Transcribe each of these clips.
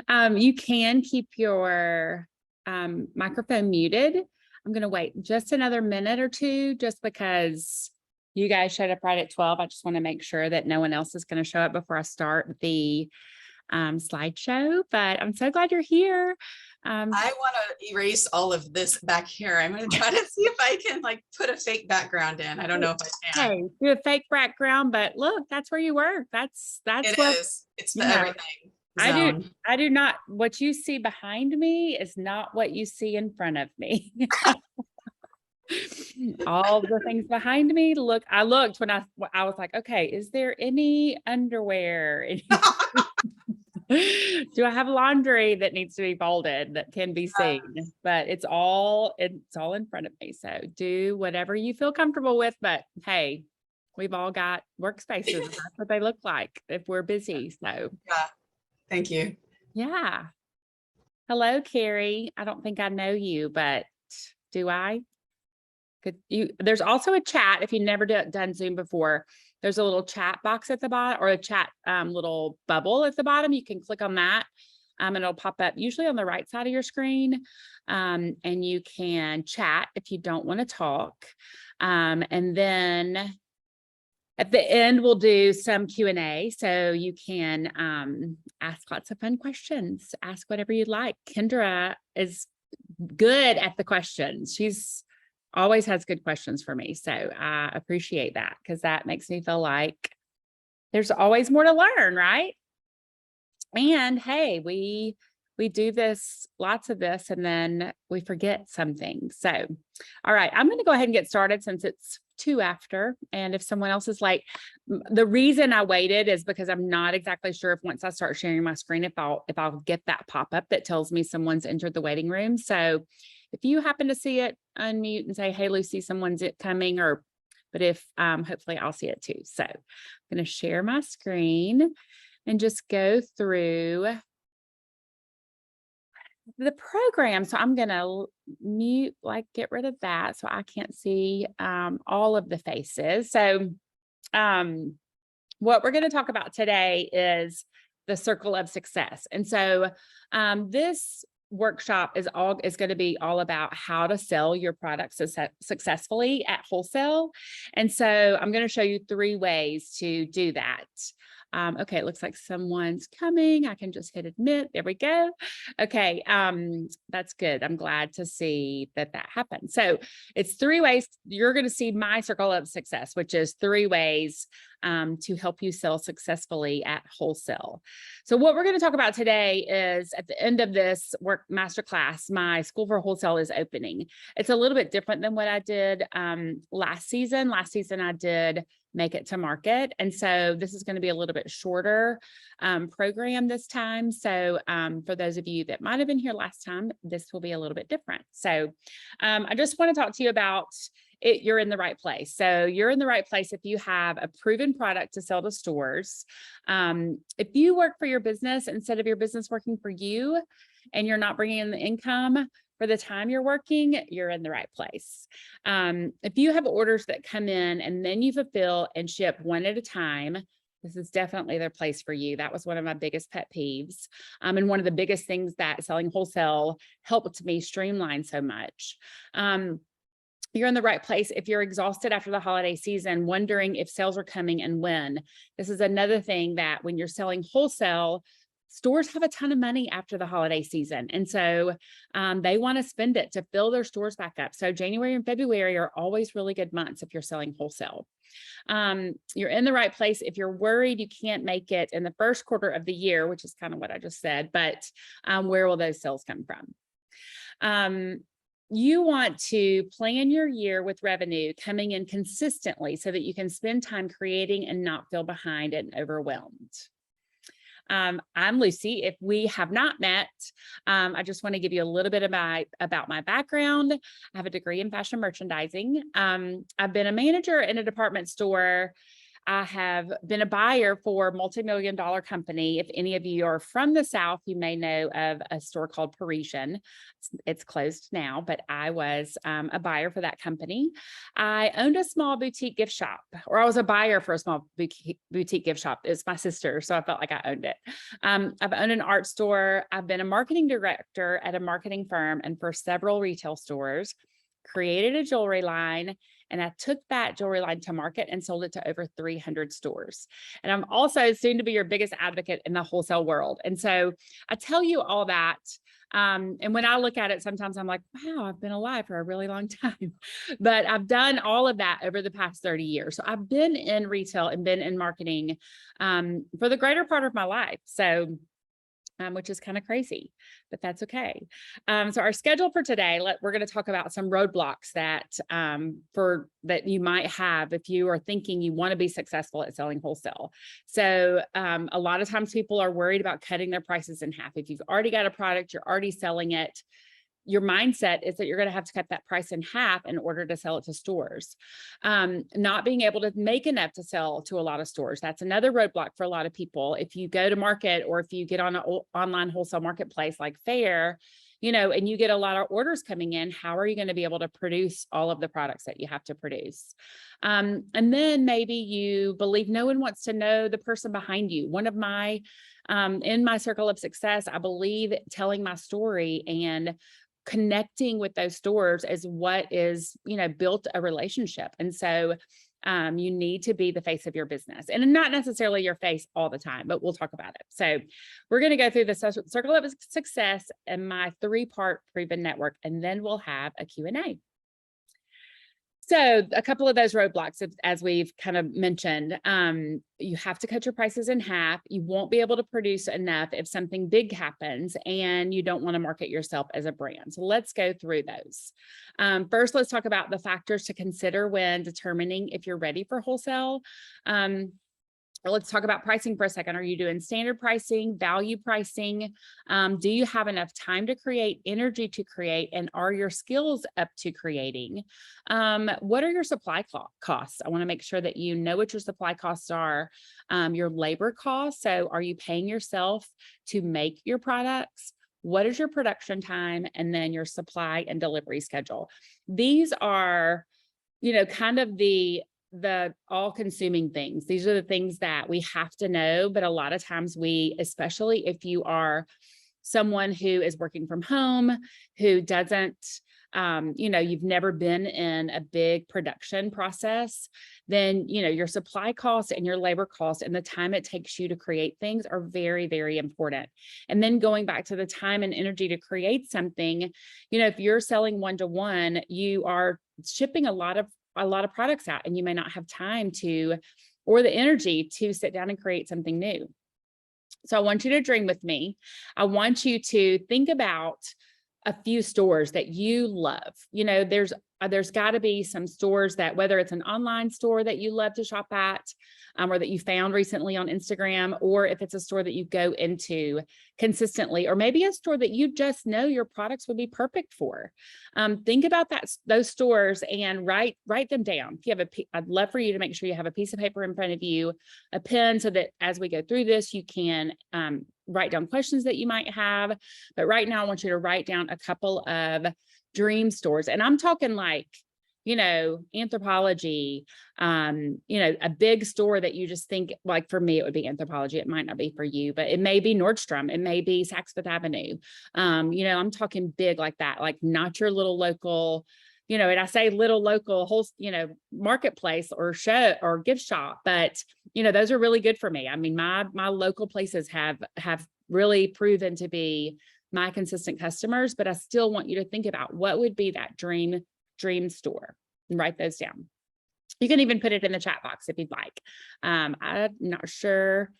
You can keep your microphone muted. I'm going to wait just another minute or two, just because you guys showed up right at 12. I just want to make sure that no one else is going to show up before I start the slideshow, but I'm so glad you're here. I want to erase all of this back here. I'm going to try to see if I can like put a fake background in. I don't know if I can. Hey, do a fake background, but look, that's where you were. That's It what is. It's the everything zone. I do not, what you see behind me is not what you see in front of me. All the things behind me, look, I looked when I was like, okay, is there any underwear? Do I have laundry that needs to be folded that can be seen? But it's all in front of me. So do whatever you feel comfortable with. But hey, we've all got workspaces. That's what they look like if we're busy. So yeah, thank you. Yeah. Hello, Carrie. I don't think I know you, but do I? There's also a chat. If you've never done Zoom before, there's a little chat box at the bottom, or a chat little bubble at the bottom. You can click on that and it'll pop up usually on the right side of your screen. And you can chat if you don't want to talk. And then at the end, we'll do some Q&A. So you can ask lots of fun questions, ask whatever you'd like. Kendra is good at the questions. She's always has good questions for me. So I appreciate that, because that makes me feel like there's always more to learn, right? And hey, we do this, lots of this, and then we forget something. So, all right, I'm going to go ahead and get started since it's 2 after. And if someone else is late, the reason I waited is because I'm not exactly sure if once I start sharing my screen, if I'll get that pop up that tells me someone's entered the waiting room. So if you happen to see it, unmute and say, hey, Lucy, someone's coming, but if hopefully I'll see it too. So I'm going to share my screen and just go through the program. So I'm going to mute, get rid of that so I can't see all of the faces. So what we're going to talk about today is the circle of success. And so this workshop is going to be all about how to sell your products successfully at wholesale. And so I'm going to show you 3 ways to do that. Okay, it looks like someone's coming. I can just hit admit. There we go. Okay, that's good. I'm glad to see that happened. So it's 3 ways. You're going to see my circle of success, which is 3 ways to help you sell successfully at wholesale. So what we're going to talk about today is, at the end of this masterclass, my School for Wholesale is opening. It's a little bit different than what I did last season. Last season I did Make It to Market. And so this is going to be a little bit shorter program this time. So for those of you that might have been here last time, this will be a little bit different. So I just want to talk to you about it. You're in the right place. So you're in the right place if you have a proven product to sell to stores. If you work for your business instead of your business working for you, and you're not bringing in the income for the time you're working, you're in the right place. If you have orders that come in and then you fulfill and ship one at a time, this is definitely the place for you. That was one of my biggest pet peeves. And one of the biggest things that selling wholesale helped me streamline so much. You're in the right place if you're exhausted after the holiday season, wondering if sales are coming and when. This is another thing that when you're selling wholesale, stores have a ton of money after the holiday season. And so they want to spend it to fill their stores back up. So January and February are always really good months if you're selling wholesale. You're in the right place if you're worried you can't make it in the first quarter of the year, which is kind of what I just said, but where will those sales come from? You want to plan your year with revenue coming in consistently so that you can spend time creating and not feel behind and overwhelmed. I'm Lucy. If we have not met, I just want to give you a little bit about my background. I have a degree in fashion merchandising. I've been a manager in a department store. I have been a buyer for a multi-million-dollar company. If any of you are from the South, you may know of a store called Parisian. It's closed now, but I was a buyer for that company. I owned a small boutique gift shop, or I was a buyer for a small boutique gift shop. It's my sister, so I felt like I owned it. I've owned an art store. I've been a marketing director at a marketing firm and for several retail stores, created a jewelry line, and I took that jewelry line to market and sold it to over 300 stores. And I'm also soon to be your biggest advocate in the wholesale world. And so I tell you all that. And when I look at it, sometimes I'm like, wow, I've been alive for a really long time. But I've done all of that over the past 30 years. So I've been in retail and been in marketing for the greater part of my life. So which is kind of crazy, but that's okay. So our schedule for today, we're going to talk about some roadblocks that that you might have if you are thinking you want to be successful at selling wholesale. So a lot of times people are worried about cutting their prices in half. If you've already got a product, you're already selling it, your mindset is that you're going to have to cut that price in half in order to sell it to stores. Not being able to make enough to sell to a lot of stores. That's another roadblock for a lot of people. If you go to market or if you get on an online wholesale marketplace like Fair, and you get a lot of orders coming in, how are you going to be able to produce all of the products that you have to produce? And then maybe you believe no one wants to know the person behind you. One of my, in my circle of success, I believe telling my story and connecting with those stores is what is, built a relationship. And so you need to be the face of your business, and not necessarily your face all the time, but we'll talk about it. So we're going to go through the circle of success and my 3-part proven network, and then we'll have a Q&A. So a couple of those roadblocks, as we've kind of mentioned, you have to cut your prices in half. You won't be able to produce enough if something big happens, and you don't want to market yourself as a brand. So let's go through those. First, let's talk about the factors to consider when determining if you're ready for wholesale. Let's talk about pricing for a second. Are you doing standard pricing, value pricing? Do you have enough time to create, energy to create, and are your skills up to creating? What are your supply costs? I want to make sure that you know what your supply costs are. Your labor costs. So are you paying yourself to make your products? What is your production time? And then your supply and delivery schedule. These are, kind of the all-consuming things. These are the things that we have to know, but a lot of times especially if you are someone who is working from home, who doesn't, you've never been in a big production process, then, your supply costs and your labor costs and the time it takes you to create things are very, very important. And then going back to the time and energy to create something, if you're selling one-to-one, you are shipping a lot of products out, and you may not have time or the energy to sit down and create something new. So I want you to dream with me. I want you to think about a few stores that you love. There's got to be some stores that, whether it's an online store that you love to shop at, or that you found recently on Instagram, or if it's a store that you go into consistently, or maybe a store that you just know your products would be perfect for. Think about those stores and write them down. If you have I'd love for you to make sure you have a piece of paper in front of you, a pen, so that as we go through this, you can write down questions that you might have. But right now, I want you to write down a couple of dream stores. And I'm talking like, Anthropologie, a big store that you just think, like for me, it would be Anthropologie. It might not be for you, but it may be Nordstrom. It may be Saks Fifth Avenue. I'm talking big like that, like not your little local, and I say little local whole, marketplace or show or gift shop, but those are really good for me. I mean, my local places have really proven to be my consistent customers, but I still want you to think about what would be that dream store and write those down. You can even put it in the chat box if you'd like. I'm not sure.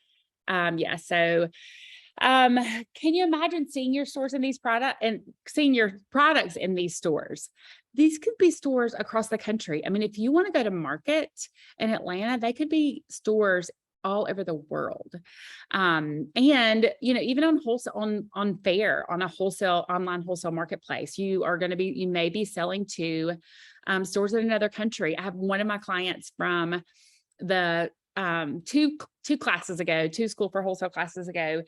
So can you imagine seeing your stores in these seeing your products in these stores? These could be stores across the country. I mean, if you want to go to market in Atlanta, they could be stores all over the world. And, even on wholesale, on Fair, on a online wholesale marketplace, you may be selling to stores in another country. I have one of my clients from the two classes ago, two School for Wholesale classes ago,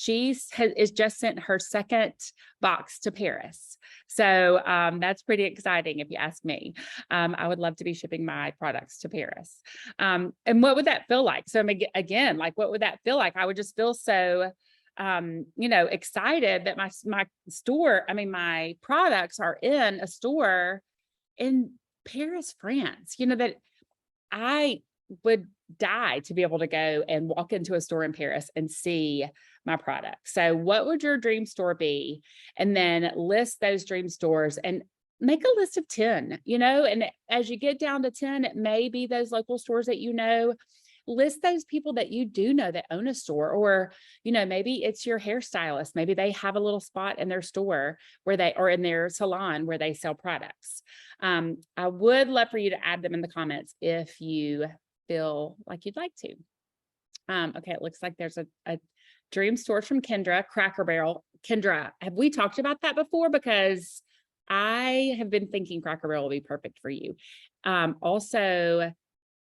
is just sent her second box to Paris. So that's pretty exciting if you ask me. I would love to be shipping my products to Paris. And what would that feel like? So again, like what would that feel like? I would just feel so excited that my products are in a store in Paris, France, that I would die to be able to go and walk into a store in Paris and see my product. So what would your dream store be? And then list those dream stores and make a list of 10, and as you get down to 10, it may be those local stores that list those people that you do know that own a store, or, maybe it's your hairstylist. Maybe they have a little spot in their store or in their salon where they sell products. I would love for you to add them in the comments if you feel like you'd like to. Okay, it looks like there's a dream store from Kendra, Cracker Barrel. Kendra, have we talked about that before? Because I have been thinking Cracker Barrel will be perfect for you. Also,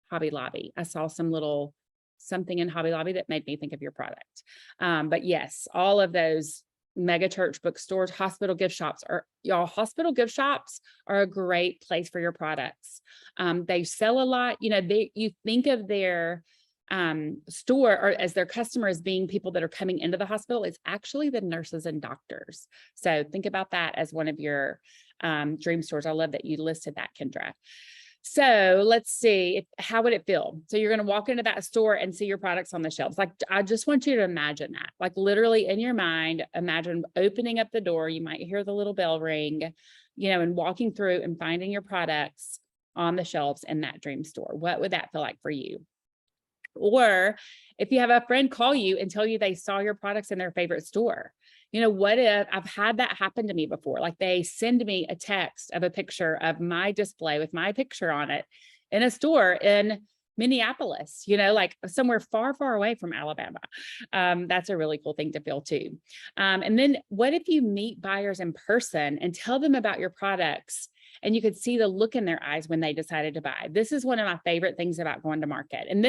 Hobby Lobby. I saw something in Hobby Lobby that made me think of your product. But yes, all of those mega church bookstores, hospital gift shops are a great place for your products. They sell a lot. You think of their store or as their customer as being people that are coming into the hospital. It's actually the nurses and doctors. So think about that as one of your dream stores. I love that you listed that, Kendra. So let's see, how would it feel? So you're going to walk into that store and see your products on the shelves. Like, I just want you to imagine that, like literally in your mind, imagine opening up the door. You might hear the little bell ring, and walking through and finding your products on the shelves in that dream store. What would that feel like for you? Or if you have a friend call you and tell you they saw your products in their favorite store, what if I've had that happen to me before? Like they send me a text of a picture of my display with my picture on it in a store in Minneapolis, like somewhere far, far away from Alabama. That's a really cool thing to feel too. And then what if you meet buyers in person and tell them about your products, and you could see the look in their eyes when they decided to buy? This is one of my favorite things about going to market. And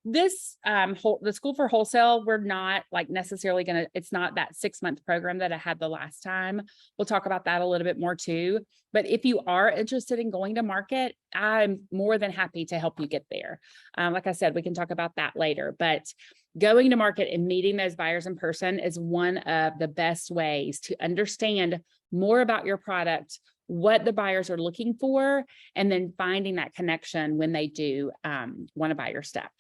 the School for Wholesale, we're not like necessarily it's not that 6-month program that I had the last time. We'll talk about that a little bit more too. But if you are interested in going to market, I'm more than happy to help you get there. Like I said, we can talk about that later, but going to market and meeting those buyers in person is one of the best ways to understand more about your product, what the buyers are looking for, and then finding that connection when they do want to buy your stuff.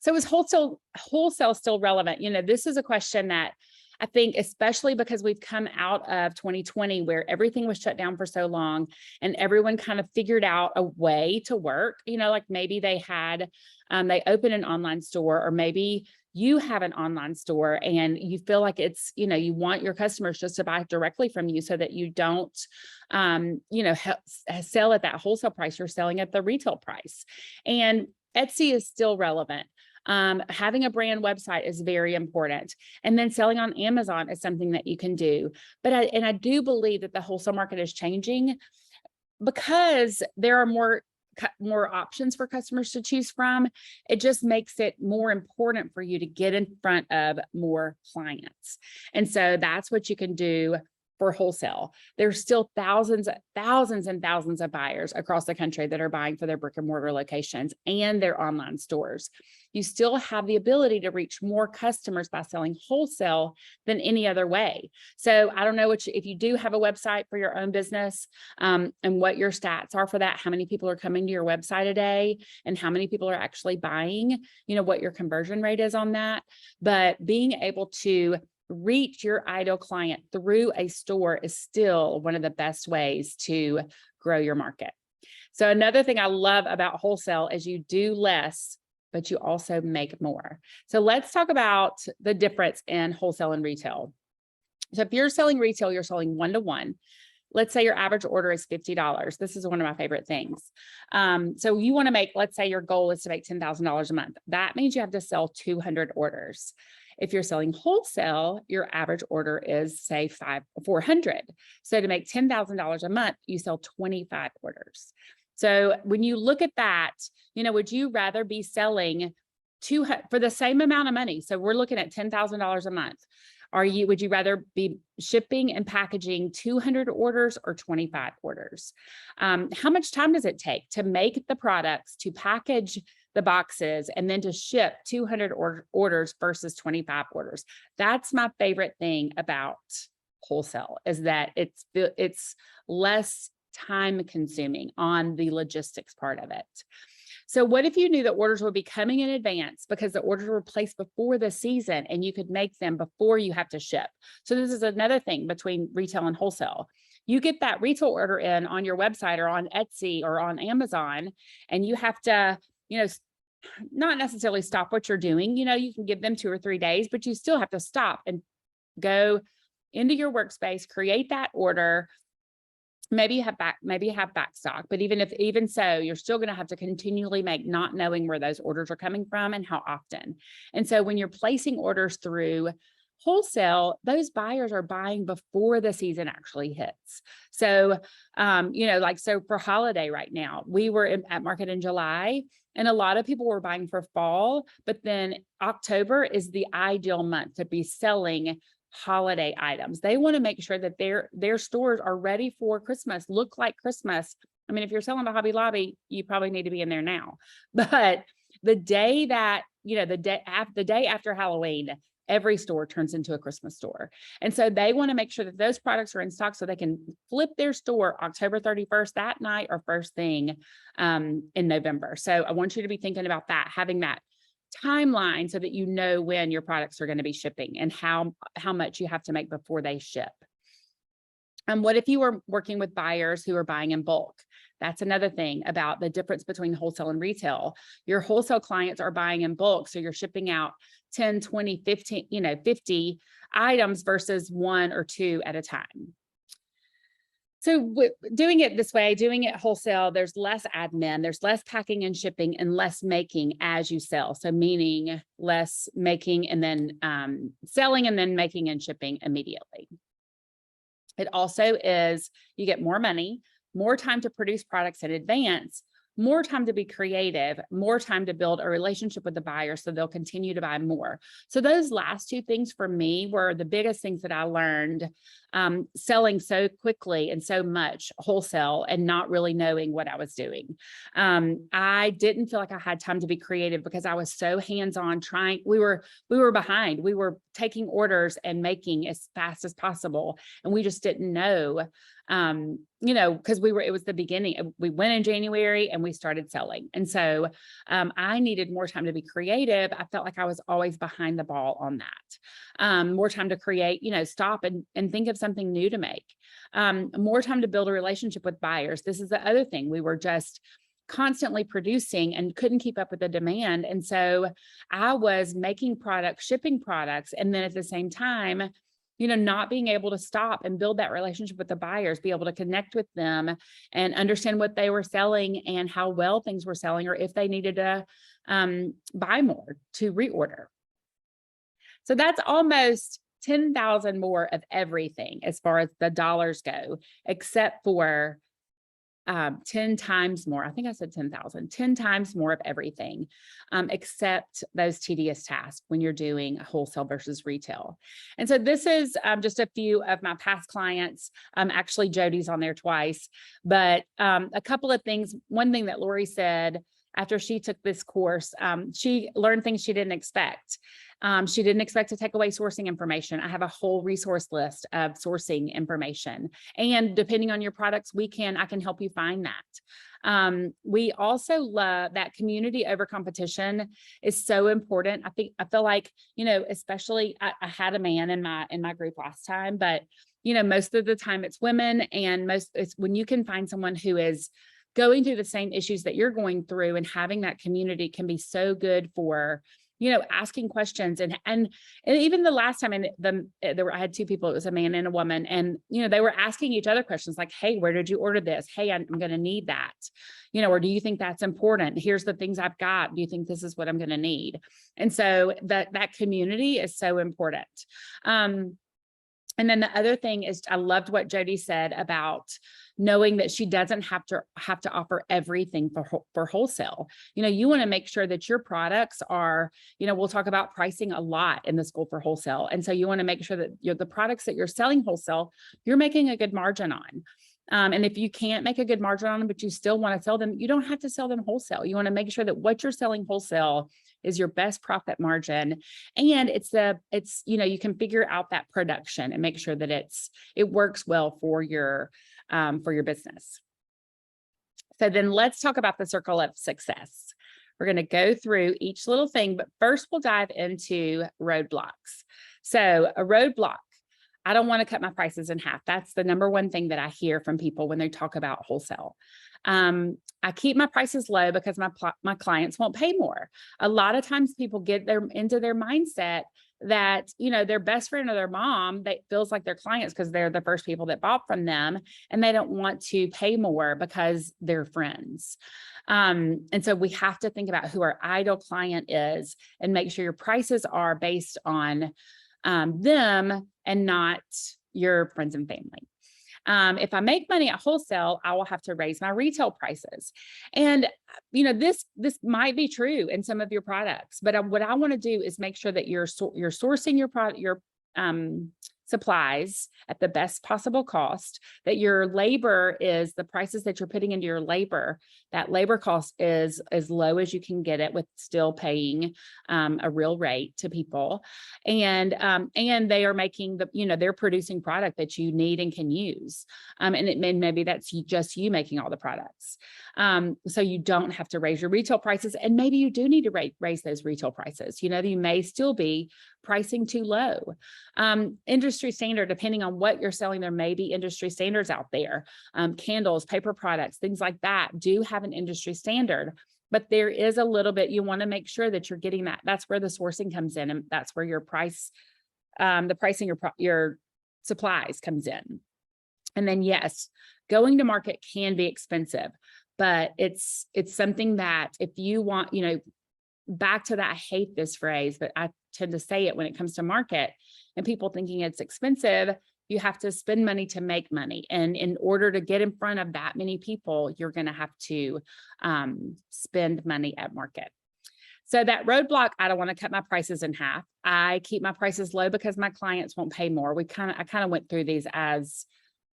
So is wholesale still relevant? This is a question that I think, especially because we've come out of 2020 where everything was shut down for so long and everyone kind of figured out a way to work, like maybe they opened an online store, or maybe you have an online store and you feel like it's, you want your customers just to buy directly from you so that you don't, sell at that wholesale price. You're selling at the retail price. And Etsy is still relevant. Having a brand website is very important. And then selling on Amazon is something that you can do. But I do believe that the wholesale market is changing because there are more options for customers to choose from. It just makes it more important for you to get in front of more clients. And so that's what you can do for wholesale. There's still thousands and thousands of buyers across the country that are buying for their brick and mortar locations and their online stores. You still have the ability to reach more customers by selling wholesale than any other way. So I don't know if you do have a website for your own business, and what your stats are for that, how many people are coming to your website a day and how many people are actually buying, what your conversion rate is on that. But being able to reach your ideal client through a store is still one of the best ways to grow your market. So another thing I love about wholesale is you do less, but you also make more. So let's talk about the difference in wholesale and retail. So if you're selling retail, you're selling one-to-one. Let's say your average order is $50. This is one of my favorite things. So you want to let's say your goal is to make $10,000 a month. That means you have to sell 200 orders. If you're selling wholesale, your average order is say 400. So to make $10,000 a month, you sell 25 orders. So when you look at that, would you rather be selling for the same amount of money? So we're looking at $10,000 a month. Would you rather be shipping and packaging 200 orders or 25 orders? How much time does it take to make the products, to package the boxes, and then to ship 200 orders versus 25 orders? That's my favorite thing about wholesale, is that it's less time consuming on the logistics part of it. So what if you knew that orders would be coming in advance because the orders were placed before the season and you could make them before you have to ship? So this is another thing between retail and wholesale. You get that retail order in on your website or on Etsy or on Amazon, and you have to, not necessarily stop what you're doing. You can give them 2 or 3 days, but you still have to stop and go into your workspace, create that order. Maybe you have back stock, but even so, you're still going to have to continually make, not knowing where those orders are coming from and how often. And so when you're placing orders through wholesale, those buyers are buying before the season actually hits. So, so for holiday right now, we were at market in July, and a lot of people were buying for fall, but then October is the ideal month to be selling holiday items. They want to make sure that their stores are ready for Christmas, look like Christmas. I mean, if you're selling to Hobby Lobby, you probably need to be in there now. But the day that, the day after Halloween, every store turns into a Christmas store. And so they want to make sure that those products are in stock so they can flip their store October 31st that night or first thing in November. So I want you to be thinking about that, having that timeline so that you know when your products are going to be shipping and how much you have to make before they ship. What if you were working with buyers who are buying in bulk? That's another thing about the difference between wholesale and retail. Your wholesale clients are buying in bulk, so you're shipping out 10, 20, 15, 50 items versus 1 or 2 at a time. So doing it this way, doing it wholesale, there's less admin, there's less packing and shipping, and less making as you sell. So meaning less making and then selling and then making and shipping immediately. It also is, you get more money, more time to produce products in advance, more time to be creative, more time to build a relationship with the buyer so they'll continue to buy more. So those last 2 things for me were the biggest things that I learned selling so quickly and so much wholesale and not really knowing what I was doing. I didn't feel like I had time to be creative because I was so hands-on trying. We were behind. We were taking orders and making as fast as possible. And we just didn't know, because it was the beginning. We went in January and we started selling. And so I needed more time to be creative. I felt like I was always behind the ball on that. More time to create, stop and think of something new to make. More time to build a relationship with buyers. This is the other thing. We were just constantly producing and couldn't keep up with the demand. And so I was making products, shipping products, and then at the same time, not being able to stop and build that relationship with the buyers, be able to connect with them and understand what they were selling and how well things were selling, or if they needed to buy more to reorder. So that's almost 10,000 more of everything as far as the dollars go, except for 10 times more. I think I said 10,000, 10 times more of everything, except those tedious tasks when you're doing wholesale versus retail. And so this is just a few of my past clients. Actually, Jody's on there twice, but a couple of things. One thing that Lori said after she took this course, she learned things she didn't expect. She didn't expect to take away sourcing information. I have a whole resource list of sourcing information. And depending on your products, I can help you find that. We also love that community over competition is so important. I feel like, especially I had a man in my group last time, but most of the time it's women, and it's when you can find someone who is going through the same issues that you're going through, and having that community can be so good for, asking questions. And even the last time, I had 2 people, it was a man and a woman, and, they were asking each other questions like, hey, where did you order this? Hey, I'm going to need that, or do you think that's important? Here's the things I've got. Do you think this is what I'm going to need? And so that community is so important. And then the other thing is, I loved what Jody said about knowing that she doesn't have to offer everything for wholesale. You want to make sure that your products are, we'll talk about pricing a lot in the School for Wholesale. And so you want to make sure that the products that you're selling wholesale, you're making a good margin on. And if you can't make a good margin on them, but you still want to sell them, you don't have to sell them wholesale. You want to make sure that what you're selling wholesale is your best profit margin. And you can figure out that production and make sure that it works well for your business. So then let's talk about the circle of success. We're going to go through each little thing, but first we'll dive into roadblocks. So a roadblock, I don't want to cut my prices in half. That's the number one thing that I hear from people when they talk about wholesale. I keep my prices low because my clients won't pay more. A lot of times people get into their mindset that, their best friend or their mom, that feels like their clients because they're the first people that bought from them, and they don't want to pay more because they're friends. And so we have to think about who our ideal client is and make sure your prices are based on them and not your friends and family. If I make money at wholesale, I will have to raise my retail prices. And, this might be true in some of your products, but what I want to do is make sure that you're sourcing your product, your supplies at the best possible cost, that your labor is the prices that you're putting into your labor, that labor cost is as low as you can get it with still paying a real rate to people. And they are making they're producing product that you need and can use. And maybe that's just you making all the products. So you don't have to raise your retail prices. And maybe you do need to raise those retail prices. You may still be pricing too low. Industry standard, depending on what you're selling, there may be industry standards out there. Candles, paper products, things like that do have an industry standard, but there is a little bit, you want to make sure that you're getting that. That's where the sourcing comes in. And that's where your price, the pricing, your supplies comes in. And then yes, going to market can be expensive, but it's something that if you want, back to that, I hate this phrase, but I tend to say it when it comes to market and people thinking it's expensive. You have to spend money to make money. And in order to get in front of that many people, you're going to have to spend money at market. So that roadblock, I don't want to cut my prices in half. I keep my prices low because my clients won't pay more. I kind of went through these as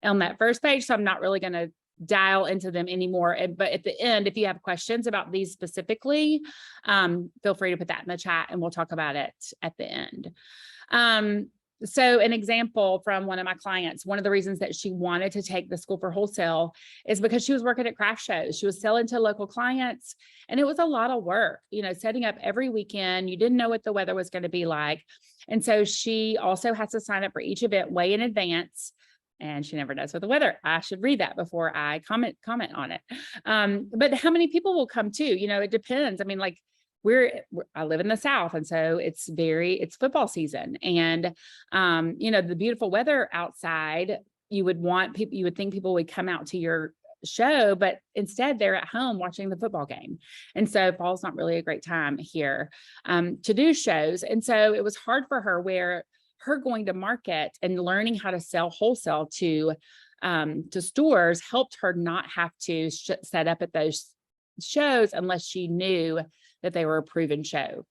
on that first page, so I'm not really going to dial into them anymore. But at the end, if you have questions about these specifically, feel free to put that in the chat and we'll talk about it at the end. So an example from one of my clients, one of the reasons that she wanted to take the School for Wholesale is because she was working at craft shows. She was selling to local clients and it was a lot of work, setting up every weekend. You didn't know what the weather was going to be like. And so she also has to sign up for each event way in advance. And she never knows what the weather. I should read that before I comment on it. But how many people will come too? It depends. I mean, like I live in the South. And so it's football season and, the beautiful weather outside, you would think people would come out to your show, but instead they're at home watching the football game. And so fall's not really a great time here, to do shows. And so it was hard for her her going to market and learning how to sell wholesale to stores helped her not have to set up at those shows unless she knew that they were a proven show.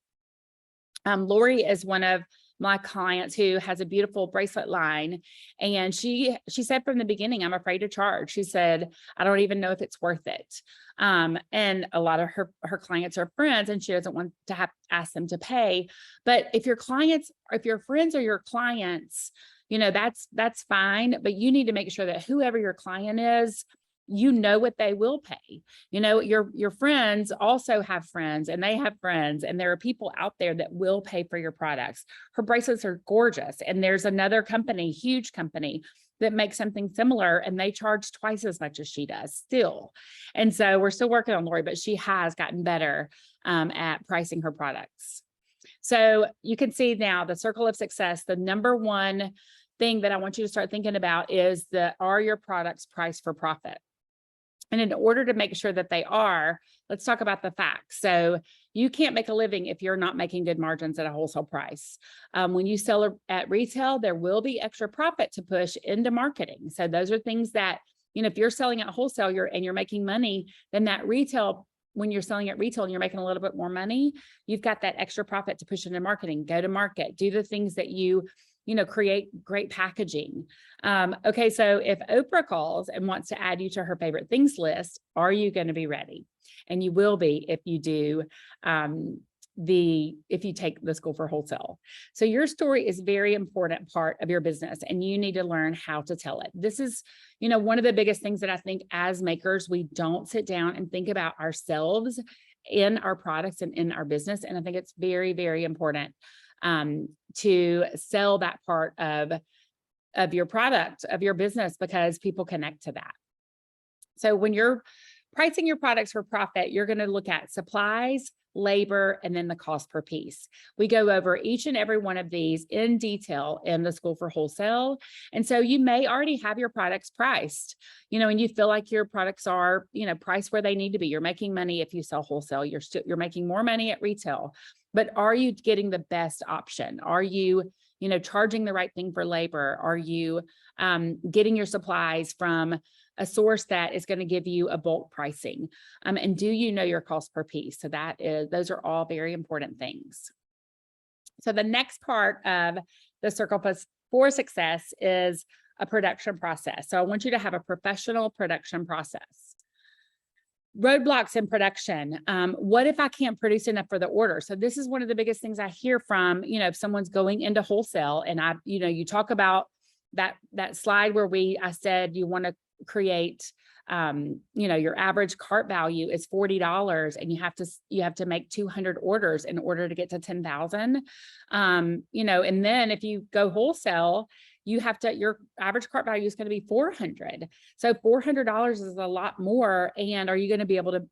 Lori is one of my clients who has a beautiful bracelet line. And she said from the beginning, I'm afraid to charge. She said, I don't even know if it's worth it. And a lot of her clients are friends and she doesn't want to have to ask them to pay. But if your friends are your clients, that's fine. But you need to make sure that whoever your client is, what they will pay. Your friends also have friends and they have friends, and there are people out there that will pay for your products. Her bracelets are gorgeous. And there's another company, huge company, that makes something similar and they charge twice as much as she does still. And so we're still working on Lori, but she has gotten better at pricing her products. So you can see now the circle of success, the number one thing that I want you to start thinking about is are your products priced for profit? And in order to make sure that they are, let's talk about the facts. So you can't make a living if you're not making good margins at a wholesale price. When you sell at retail, there will be extra profit to push into marketing. So those are things that, if you're selling at wholesale and you're making money, then that retail, when you're selling at retail and you're making a little bit more money, you've got that extra profit to push into marketing, go to market, do the things that create great packaging. Okay, so if Oprah calls and wants to add you to her favorite things list, are you going to be ready? And you will be if you do if you take the school for wholesale. So your story is a very important part of your business, and you need to learn how to tell it. This is, one of the biggest things that I think as makers, we don't sit down and think about ourselves in our products and in our business. And I think it's very, very important to sell that part of your product, of your business, because people connect to that. So when you're pricing your products for profit, you're going to look at supplies, labor, and then the cost per piece. We go over each and every one of these in detail in the School for Wholesale. And so you may already have your products priced, and you feel like your products are, priced where they need to be. You're making money if you sell wholesale. You're making more money at retail. But are you getting the best option? Are you, charging the right thing for labor? Are you getting your supplies from a source that is going to give you a bulk pricing? And do you know your cost per piece? So those are all very important things. So the next part of the circle for success is a production process. So I want you to have a professional production process. Roadblocks in production. What if I can't produce enough for the order? So this is one of the biggest things I hear from, if someone's going into wholesale, and you talk about that slide where I said you want to create, your average cart value is $40, and you have to make 200 orders in order to get to 10,000. And then if you go wholesale, your average cart value is going to be $400. So $400 is a lot more. And are you going to be able to,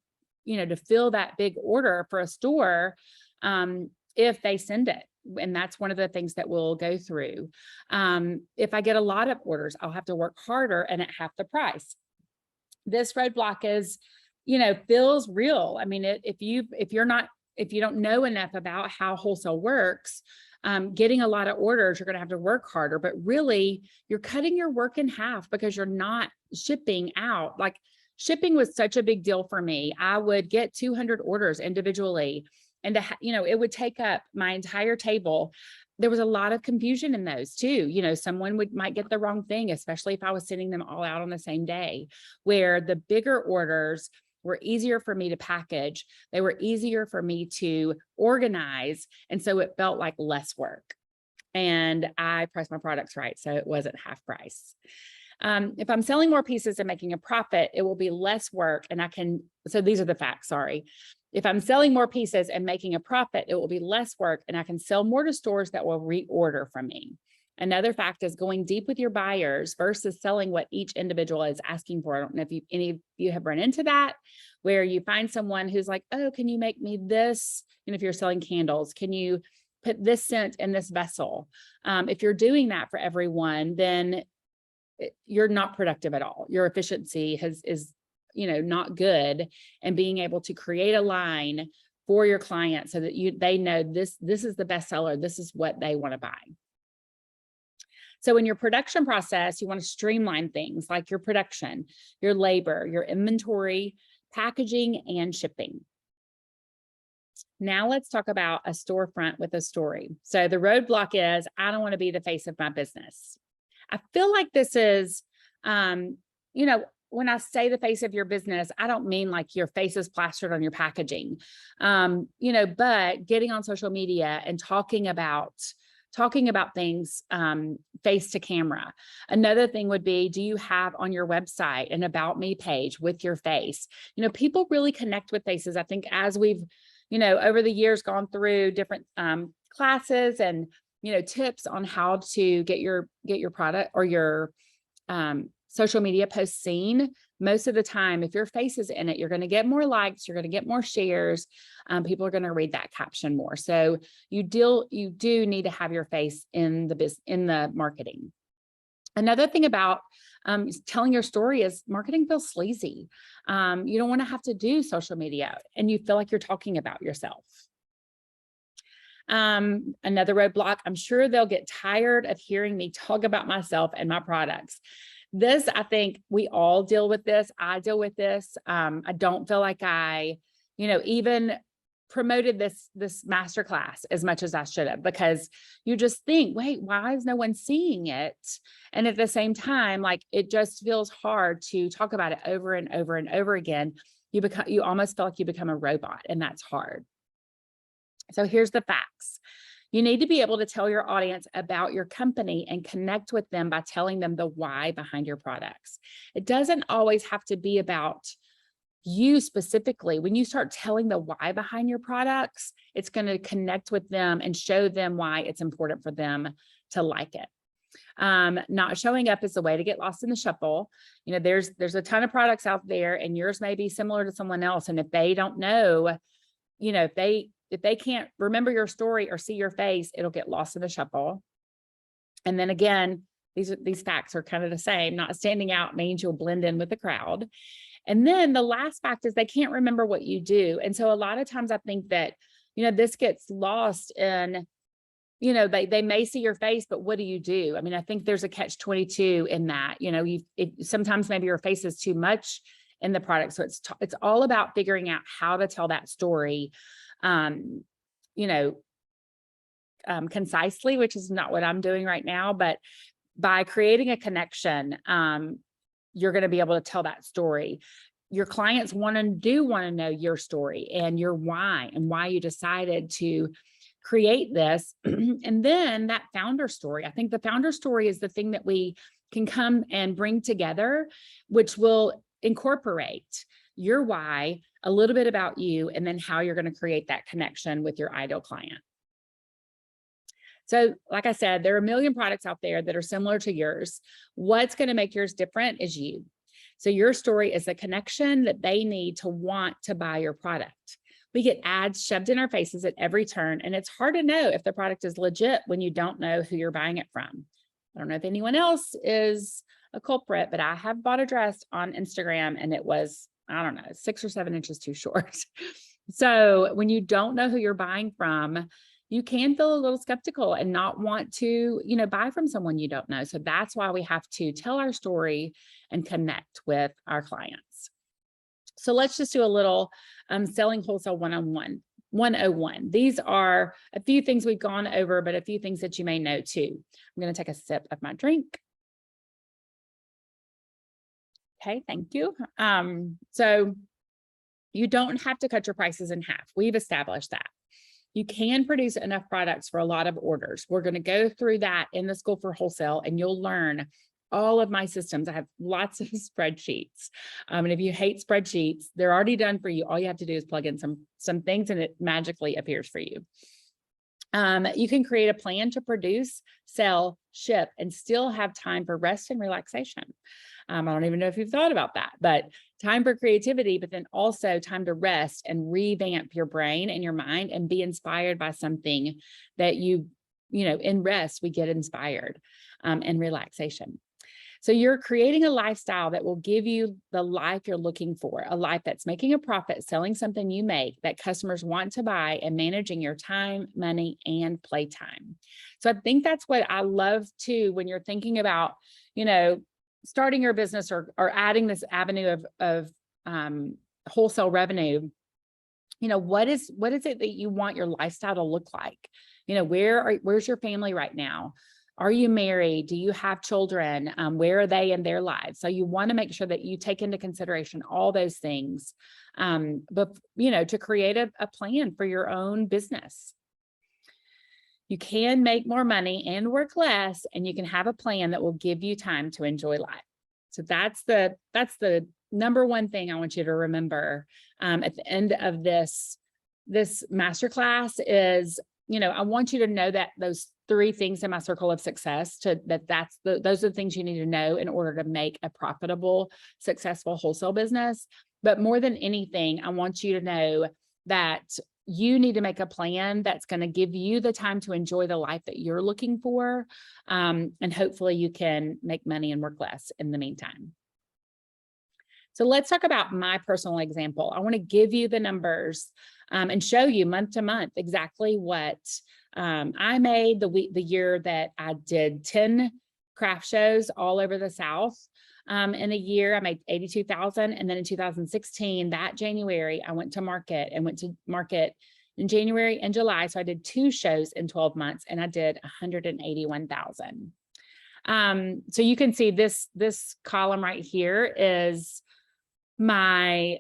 to fill that big order for a store if they send it? And that's one of the things that we'll go through. If I get a lot of orders, I'll have to work harder and at half the price. This roadblock is, feels real. I mean, if you don't know enough about how wholesale works, getting a lot of orders, you're going to have to work harder, but really you're cutting your work in half because you're not shipping out. Like, shipping was such a big deal for me. I would get 200 orders individually, and it would take up my entire table. There was a lot of confusion in those too. Someone might get the wrong thing, especially if I was sending them all out on the same day, where the bigger orders were easier for me to package. They were easier for me to organize. And so it felt like less work. And I priced my products right, so it wasn't half price. If I'm selling more pieces and making a profit, it will be less work. So these are the facts, sorry. If I'm selling more pieces and making a profit, it will be less work, and I can sell more to stores that will reorder from me. Another fact is going deep with your buyers versus selling what each individual is asking for. I don't know if any of you have run into that, where you find someone who's like, oh, can you make me this? And if you're selling candles, can you put this scent in this vessel? If you're doing that for everyone, then you're not productive at all. Your efficiency is not good. And being able to create a line for your client so that they know this is the best seller. This is what they want to buy. So in your production process, you want to streamline things like your production, your labor, your inventory, packaging, and shipping. Now let's talk about a storefront with a story. So the roadblock is, I don't want to be the face of my business. I feel like this is, when I say the face of your business, I don't mean like your face is plastered on your packaging, but getting on social media and talking about things face to camera. Another thing would be, do you have on your website an about me page with your face? People really connect with faces. I think as we've, over the years gone through different classes and, tips on how to get your product or your social media posts seen, most of the time, if your face is in it, you're going to get more likes, you're going to get more shares. People are going to read that caption more. So you do need to have your face in the marketing. Another thing about telling your story is marketing feels sleazy. You don't want to have to do social media and you feel like you're talking about yourself. Another roadblock, I'm sure they'll get tired of hearing me talk about myself and my products. This, I think we all deal with this. I deal with this. I don't feel like I, even promoted this masterclass as much as I should have, because you just think, wait, why is no one seeing it? And at the same time, like, it just feels hard to talk about it over and over and over again. You almost feel like you become a robot, and that's hard. So here's the facts. You need to be able to tell your audience about your company and connect with them by telling them the why behind your products. It doesn't always have to be about you specifically. When you start telling the why behind your products, it's going to connect with them and show them why it's important for them to like it. Not showing up is a way to get lost in the shuffle. There's a ton of products out there, and yours may be similar to someone else. And if they don't know, if they can't remember your story or see your face, it'll get lost in the shuffle. And then again, these facts are kind of the same. Not standing out means you'll blend in with the crowd. And then the last fact is they can't remember what you do. And so a lot of times I think that, this gets lost in, they may see your face, but what do you do? I mean, I think there's a catch-22 in that. Sometimes maybe your face is too much in the product. So it's all about figuring out how to tell that story, concisely, which is not what I'm doing right now, but by creating a connection, you're going to be able to tell that story. Your clients want to know your story and your why, and why you decided to create this. And then that founder story, I think the founder story is the thing that we can come and bring together, which will incorporate your why, a little bit about you, and then how you're going to create that connection with your ideal client. So like I said, there are a million products out there that are similar to yours. What's going to make yours different is you. So your story is the connection that they need to want to buy your product. We get ads shoved in our faces at every turn, and it's hard to know if the product is legit when you don't know who you're buying it from. I don't know if anyone else is a culprit, but I have bought a dress on Instagram and it was, I don't know, 6 or 7 inches too short. So when you don't know who you're buying from, you can feel a little skeptical and not want to, buy from someone you don't know. So that's why we have to tell our story and connect with our clients. So let's just do a little selling wholesale 101. These are a few things we've gone over, but a few things that you may know too. I'm going to take a sip of my drink. Okay, thank you. So you don't have to cut your prices in half. We've established that. You can produce enough products for a lot of orders. We're going to go through that in the School for Wholesale, and you'll learn all of my systems. I have lots of spreadsheets. And if you hate spreadsheets, they're already done for you. All you have to do is plug in some things and it magically appears for you. You can create a plan to produce, sell, ship, and still have time for rest and relaxation. I don't even know if you've thought about that, but time for creativity, but then also time to rest and revamp your brain and your mind and be inspired by something that in rest, we get inspired, and relaxation. So you're creating a lifestyle that will give you the life you're looking for, a life that's making a profit, selling something you make that customers want to buy, and managing your time, money, and playtime. So I think that's what I love too, when you're thinking about, starting your business or adding this avenue of wholesale revenue. What is it that you want your lifestyle to look like? Where's your family right now? Are you married? Do you have children? Where are they in their lives? So you want to make sure that you take into consideration all those things, but to create a plan for your own business. You can make more money and work less, and you can have a plan that will give you time to enjoy life. So that's the number one thing I want you to remember at the end of this masterclass is, I want you to know that those 3 things in my circle of success, those are the things you need to know in order to make a profitable, successful wholesale business. But more than anything, I want you to know that you need to make a plan that's going to give you the time to enjoy the life that you're looking for. And hopefully you can make money and work less in the meantime. So let's talk about my personal example. I want to give you the numbers and show you month to month exactly what I made the year that I did 10 craft shows all over the South. In a year, I made $82,000. And then in 2016, that January, I went to market in January and July. So I did 2 shows in 12 months and I did $181,000. So you can see this column right here is my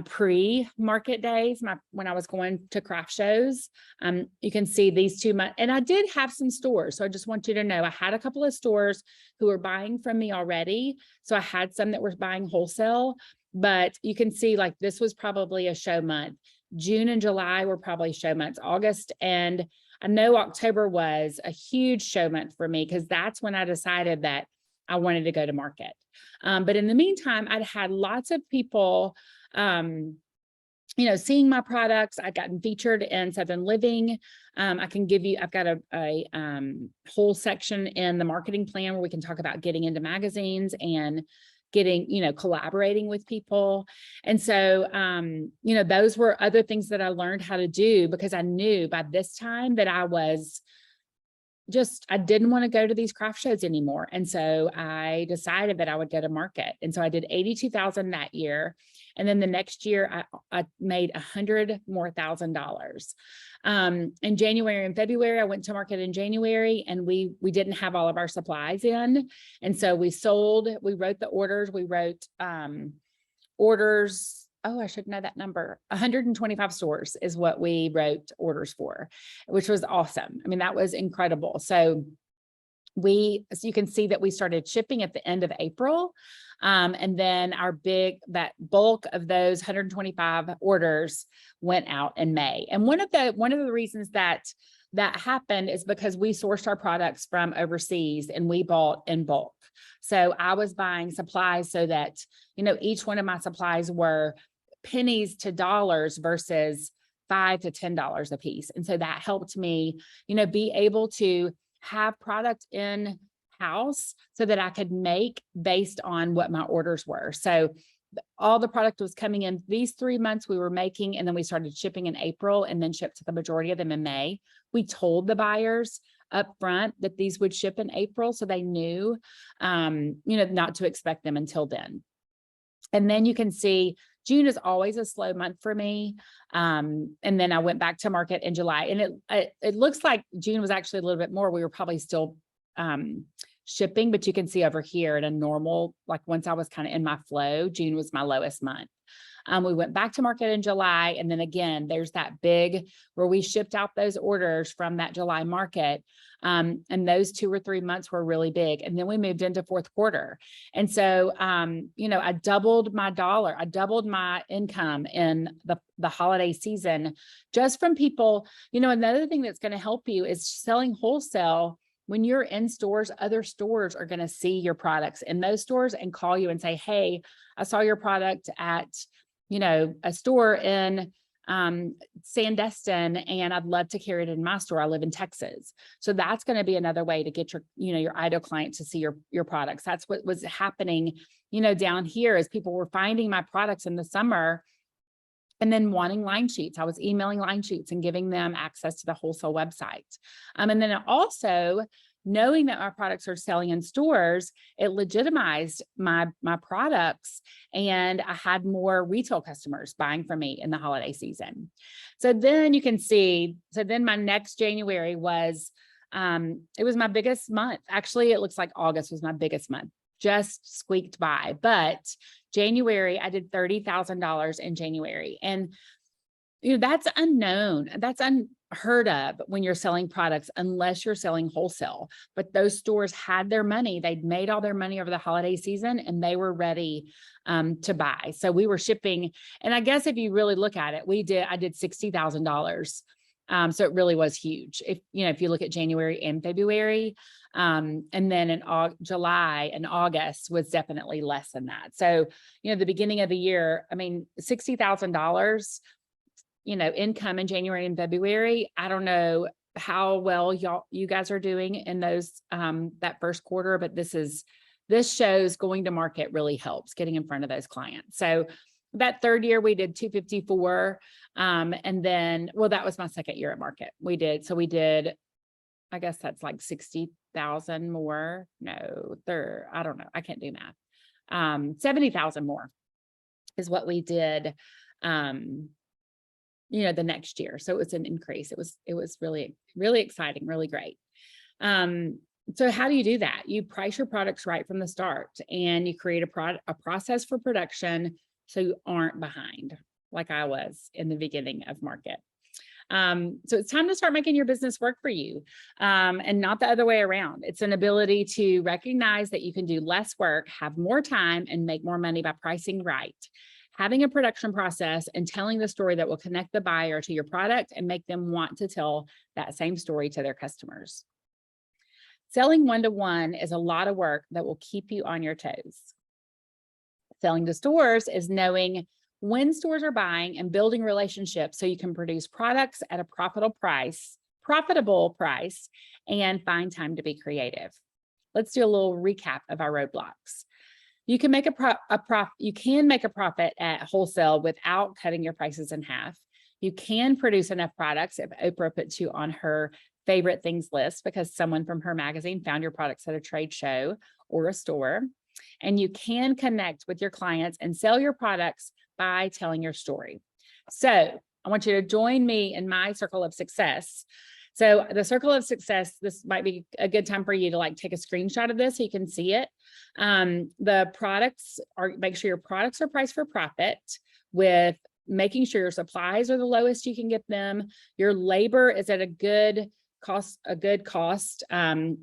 pre-market days, when I was going to craft shows. You can see these 2 months, and I did have some stores. So I just want you to know I had a couple of stores who were buying from me already. So I had some that were buying wholesale, but you can see like this was probably a show month. June and July were probably show months. August and I know October was a huge show month for me because that's when I decided that I wanted to go to market. But in the meantime, I'd had lots of people seeing my products. I've gotten featured in Southern Living. I've got a whole section in the marketing plan where we can talk about getting into magazines and getting, collaborating with people. And so, those were other things that I learned how to do because I knew by this time that I didn't want to go to these craft shows anymore. And so I decided that I would go to market. And so I did 82,000 that year. And then the next year I made $100,000 more. In January and February, I went to market in January and we didn't have all of our supplies in. And so we wrote the orders, orders. Oh, I should know that number. 125 stores is what we wrote orders for, which was awesome. I mean, that was incredible. So you can see that we started shipping at the end of April. And then that bulk of those 125 orders went out in May. And one of the reasons that happened is because we sourced our products from overseas and we bought in bulk. So I was buying supplies so that, each one of my supplies were pennies to dollars versus $5 to $10 a piece. And so that helped me, be able to have product in house so that I could make based on what my orders were. So all the product was coming in these 3 months we were making, and then we started shipping in April and then shipped to the majority of them in May. We told the buyers up front that these would ship in April. So they knew, not to expect them until then. And then you can see June is always a slow month for me. And then I went back to market in July, and it looks like June was actually a little bit more. We were probably still shipping, but you can see over here at a normal, like once I was kind of in my flow, June was my lowest month. We went back to market in July. And then again, there's that big where we shipped out those orders from that July market. And those 2 or 3 months were really big. And then we moved into fourth quarter. And so, I doubled my income in the holiday season just from people. Another thing that's going to help you is selling wholesale. When you're in stores, other stores are going to see your products in those stores and call you and say, hey, I saw your product at, a store in Sandestin, and I'd love to carry it in my store. I live in Texas. So that's going to be another way to get your ideal client to see your products. That's what was happening, down here as people were finding my products in the summer and then wanting line sheets. I was emailing line sheets and giving them access to the wholesale website. And then also knowing that my products are selling in stores, it legitimized my products, and I had more retail customers buying from me in the holiday season. So then you can see, my next January was, it was my biggest month. Actually, it looks like August was my biggest month, just squeaked by. But January, I did $30,000 in January. And that's unknown. That's unheard of when you're selling products, unless you're selling wholesale. But those stores had their money. They'd made all their money over the holiday season, and they were ready to buy. So we were shipping. And I guess if you really look at it, I did $60,000. So it really was huge. If you look at January and February, and then in July and August was definitely less than that. So, the beginning of the year, I mean, $60,000 income in January and February. I don't know how well you guys are doing in those, that first quarter, but this shows going to market really helps getting in front of those clients. So that third year we did 254. And then, well, that was my second year at market. We did, I guess that's like 60,000 more. No, I don't know. I can't do math. 70,000 more is what we did, the next year. So it was an increase. It was really, really exciting, really great. So how do you do that? You price your products right from the start, and you create a process for production so you aren't behind like I was in the beginning of market. So it's time to start making your business work for you, and not the other way around. It's an ability to recognize that you can do less work, have more time, and make more money by pricing right. Having a production process and telling the story that will connect the buyer to your product and make them want to tell that same story to their customers. Selling one-to-one is a lot of work that will keep you on your toes. Selling to stores is knowing when stores are buying and building relationships so you can produce products at a profitable price and find time to be creative. Let's do a little recap of our roadblocks. You can make a profit at wholesale without cutting your prices in half. You can produce enough products if Oprah puts you on her favorite things list because someone from her magazine found your products at a trade show or a store. And you can connect with your clients and sell your products by telling your story. So I want you to join me in my circle of success. So the circle of success, this might be a good time for you to take a screenshot of this so you can see it. Make sure your products are priced for profit, with making sure your supplies are the lowest you can get them. Your labor is at a good cost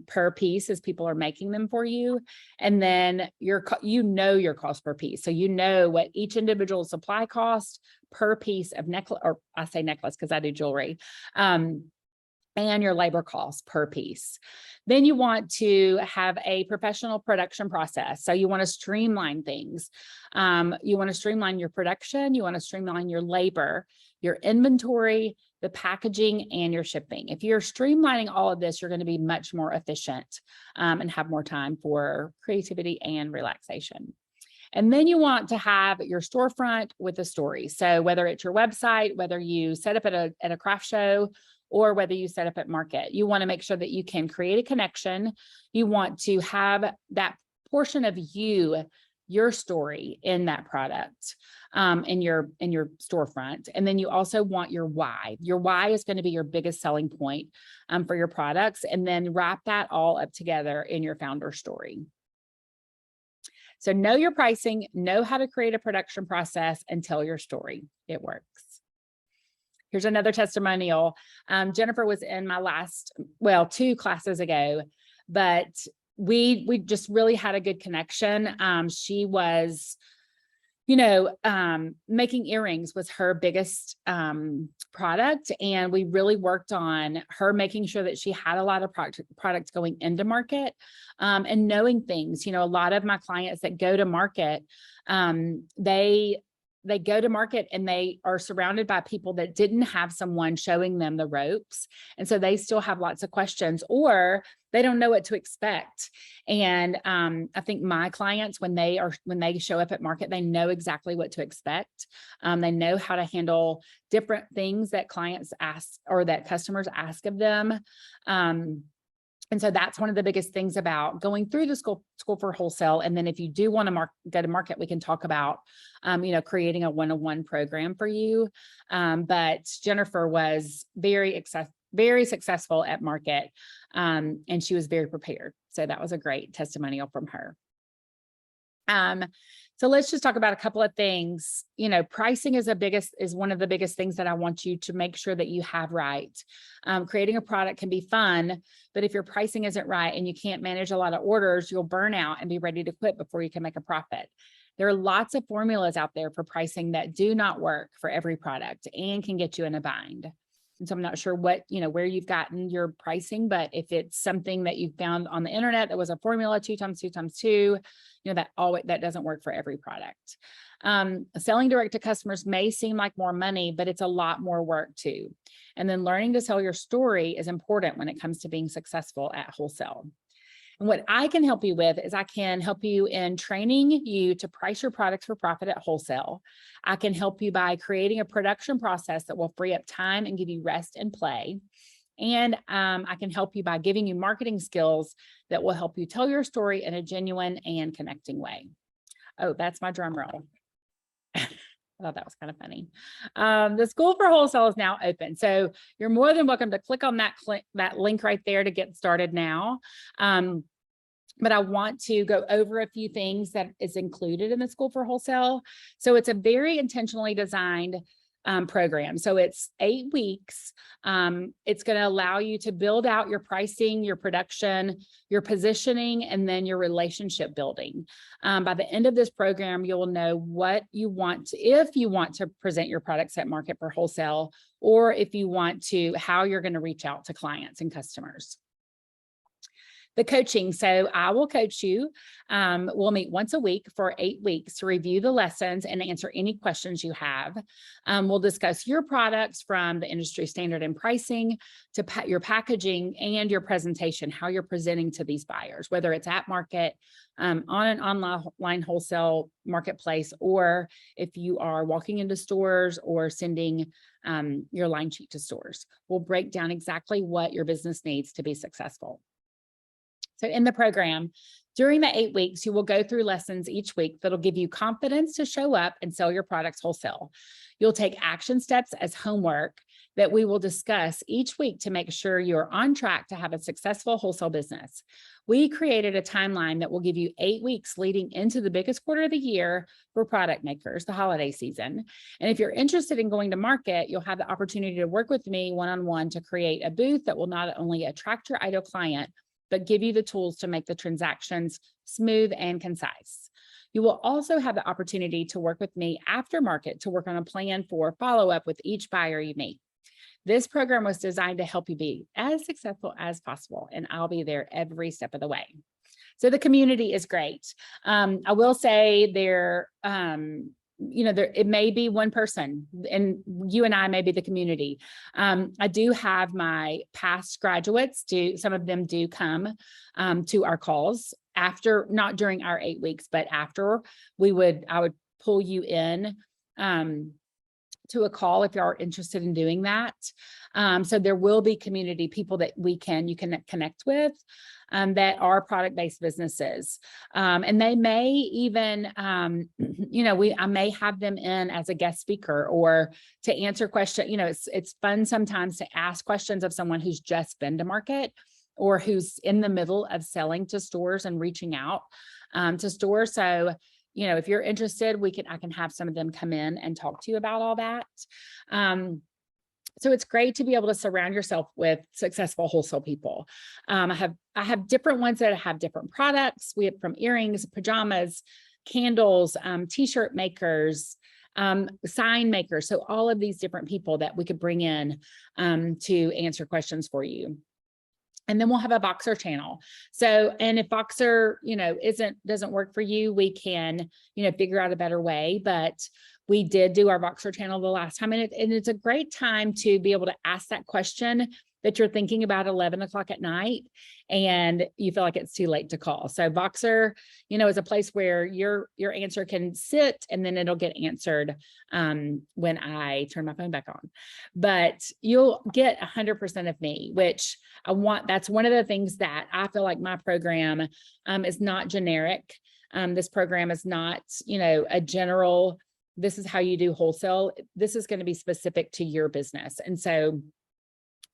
per piece as people are making them for you. And then your cost per piece. So you know what each individual supply cost per piece of necklace, or I say necklace because I do jewelry, and your labor costs per piece. Then you want to have a professional production process. So you want to streamline things. You want to streamline your production. You want to streamline your labor, your inventory, the packaging, and your shipping. If you're streamlining all of this, you're going to be much more efficient, and have more time for creativity and relaxation. And then you want to have your storefront with a story. So whether it's your website, whether you set up at a craft show, or whether you set up at market, you want to make sure that you can create a connection. You want to have that portion of your story in that product, in your storefront. And then you also want your why. Your why is going to be your biggest selling point, for your products, and then wrap that all up together in your founder story. So know your pricing, know how to create a production process, and tell your story. It works. Here's another testimonial. Jennifer was in my two classes ago, but we just really had a good connection. She was, making earrings was her biggest product. And we really worked on her making sure that she had a lot of products going into market, and knowing things. A lot of my clients that go to market, they go to market and they are surrounded by people that didn't have someone showing them the ropes. And so they still have lots of questions, or they don't know what to expect. And I think my clients, when they show up at market, they know exactly what to expect. They know how to handle different things that clients ask or that customers ask of them. And so that's one of the biggest things about going through the school for wholesale. And then if you do want to go to market, we can talk about, creating a one-on-one program for you. But Jennifer was very successful at market, and she was very prepared. So that was a great testimonial from her. So let's just talk about a couple of things. Pricing is one of the biggest things that I want you to make sure that you have right. Creating a product can be fun, but if your pricing isn't right and you can't manage a lot of orders, you'll burn out and be ready to quit before you can make a profit. There are lots of formulas out there for pricing that do not work for every product and can get you in a bind. And so I'm not sure what, where you've gotten your pricing, but if it's something that you found on the internet that was a formula 2 times 2 times 2, that doesn't work for every product. Selling direct to customers may seem like more money, but it's a lot more work too. And then learning to sell your story is important when it comes to being successful at wholesale. And what I can help you with is I can help you in training you to price your products for profit at wholesale. I can help you by creating a production process that will free up time and give you rest and play. And I can help you by giving you marketing skills that will help you tell your story in a genuine and connecting way. Oh, that's my drum roll. I thought that was kind of funny. The School for Wholesale is now open. So you're more than welcome to click on that link right there to get started now. But I want to go over a few things that is included in the School for Wholesale. So it's a very intentionally designed program. So it's 8 weeks. It's going to allow you to build out your pricing, your production, your positioning, and then your relationship building. By the end of this program, you will know what you want if you want to present your products at market for wholesale, or if you want to, how you're going to reach out to clients and customers. The coaching. So I will coach you. We'll meet once a week for 8 weeks to review the lessons and answer any questions you have. We'll discuss your products from the industry standard and pricing to your packaging and your presentation, how you're presenting to these buyers, whether it's at market, on an online wholesale marketplace, or if you are walking into stores or sending your line sheet to stores. We'll break down exactly what your business needs to be successful. So in the program, during the 8 weeks, you will go through lessons each week that'll give you confidence to show up and sell your products wholesale. You'll take action steps as homework that we will discuss each week to make sure you're on track to have a successful wholesale business. We created a timeline that will give you 8 weeks leading into the biggest quarter of the year for product makers, the holiday season. And if you're interested in going to market, you'll have the opportunity to work with me one-on-one to create a booth that will not only attract your ideal client, but give you the tools to make the transactions smooth and concise. You will also have the opportunity to work with me after market to work on a plan for follow-up with each buyer you meet. This program was designed to help you be as successful as possible, and I'll be there every step of the way. So the community is great. I will say it may be one person, and you and I may be the community. I do have my past graduates some of them do come to our calls after, not during our 8 weeks, but after I would pull you in to a call if you are interested in doing that. So there will be community people that you can connect with that are product-based businesses. And they may even, I may have them in as a guest speaker or to answer questions. It's fun sometimes to ask questions of someone who's just been to market or who's in the middle of selling to stores and reaching out to stores. So if you're interested, I can have some of them come in and talk to you about all that. So it's great to be able to surround yourself with successful wholesale people. I have different ones that have different products. We have from earrings, pajamas, candles, t-shirt makers, sign makers. So all of these different people that we could bring in to answer questions for you. And then we'll have a Voxer channel. So, and if Voxer, doesn't work for you, we can, figure out a better way. But we did do our Voxer channel the last time, and it's a great time to be able to ask that question that you're thinking about 11 o'clock at night and you feel like it's too late to call. So Voxer, is a place where your answer can sit and then it'll get answered when I turn my phone back on. But you'll get 100% of me, which that's one of the things that I feel like my program is not generic. This program is not, a general, this is how you do wholesale. This is going to be specific to your business. And so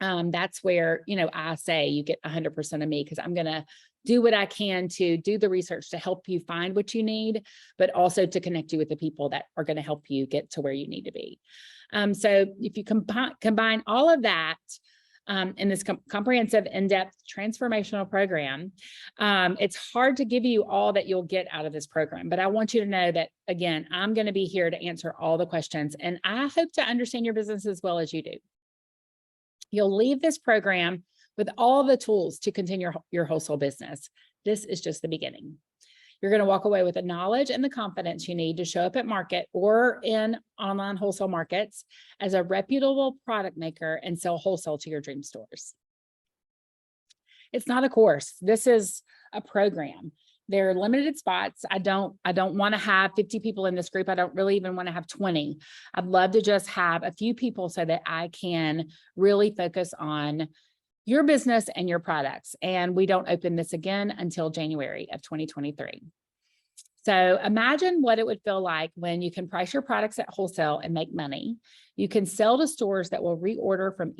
that's where, I say you get 100% of me, because I'm going to do what I can to do the research to help you find what you need, but also to connect you with the people that are going to help you get to where you need to be. So if you combine all of that in this comprehensive, in-depth transformational program, it's hard to give you all that you'll get out of this program, but I want you to know that, again, I'm going to be here to answer all the questions, and I hope to understand your business as well as you do. You'll leave this program with all the tools to continue your wholesale business. This is just the beginning. You're going to walk away with the knowledge and the confidence you need to show up at market or in online wholesale markets as a reputable product maker and sell wholesale to your dream stores. It's not a course. This is a program. There are limited spots. I don't want to have 50 people in this group. I don't really even want to have 20. I'd love to just have a few people so that I can really focus on your business and your products. And we don't open this again until January of 2023. So imagine what it would feel like when you can price your products at wholesale and make money. You can sell to stores that will reorder from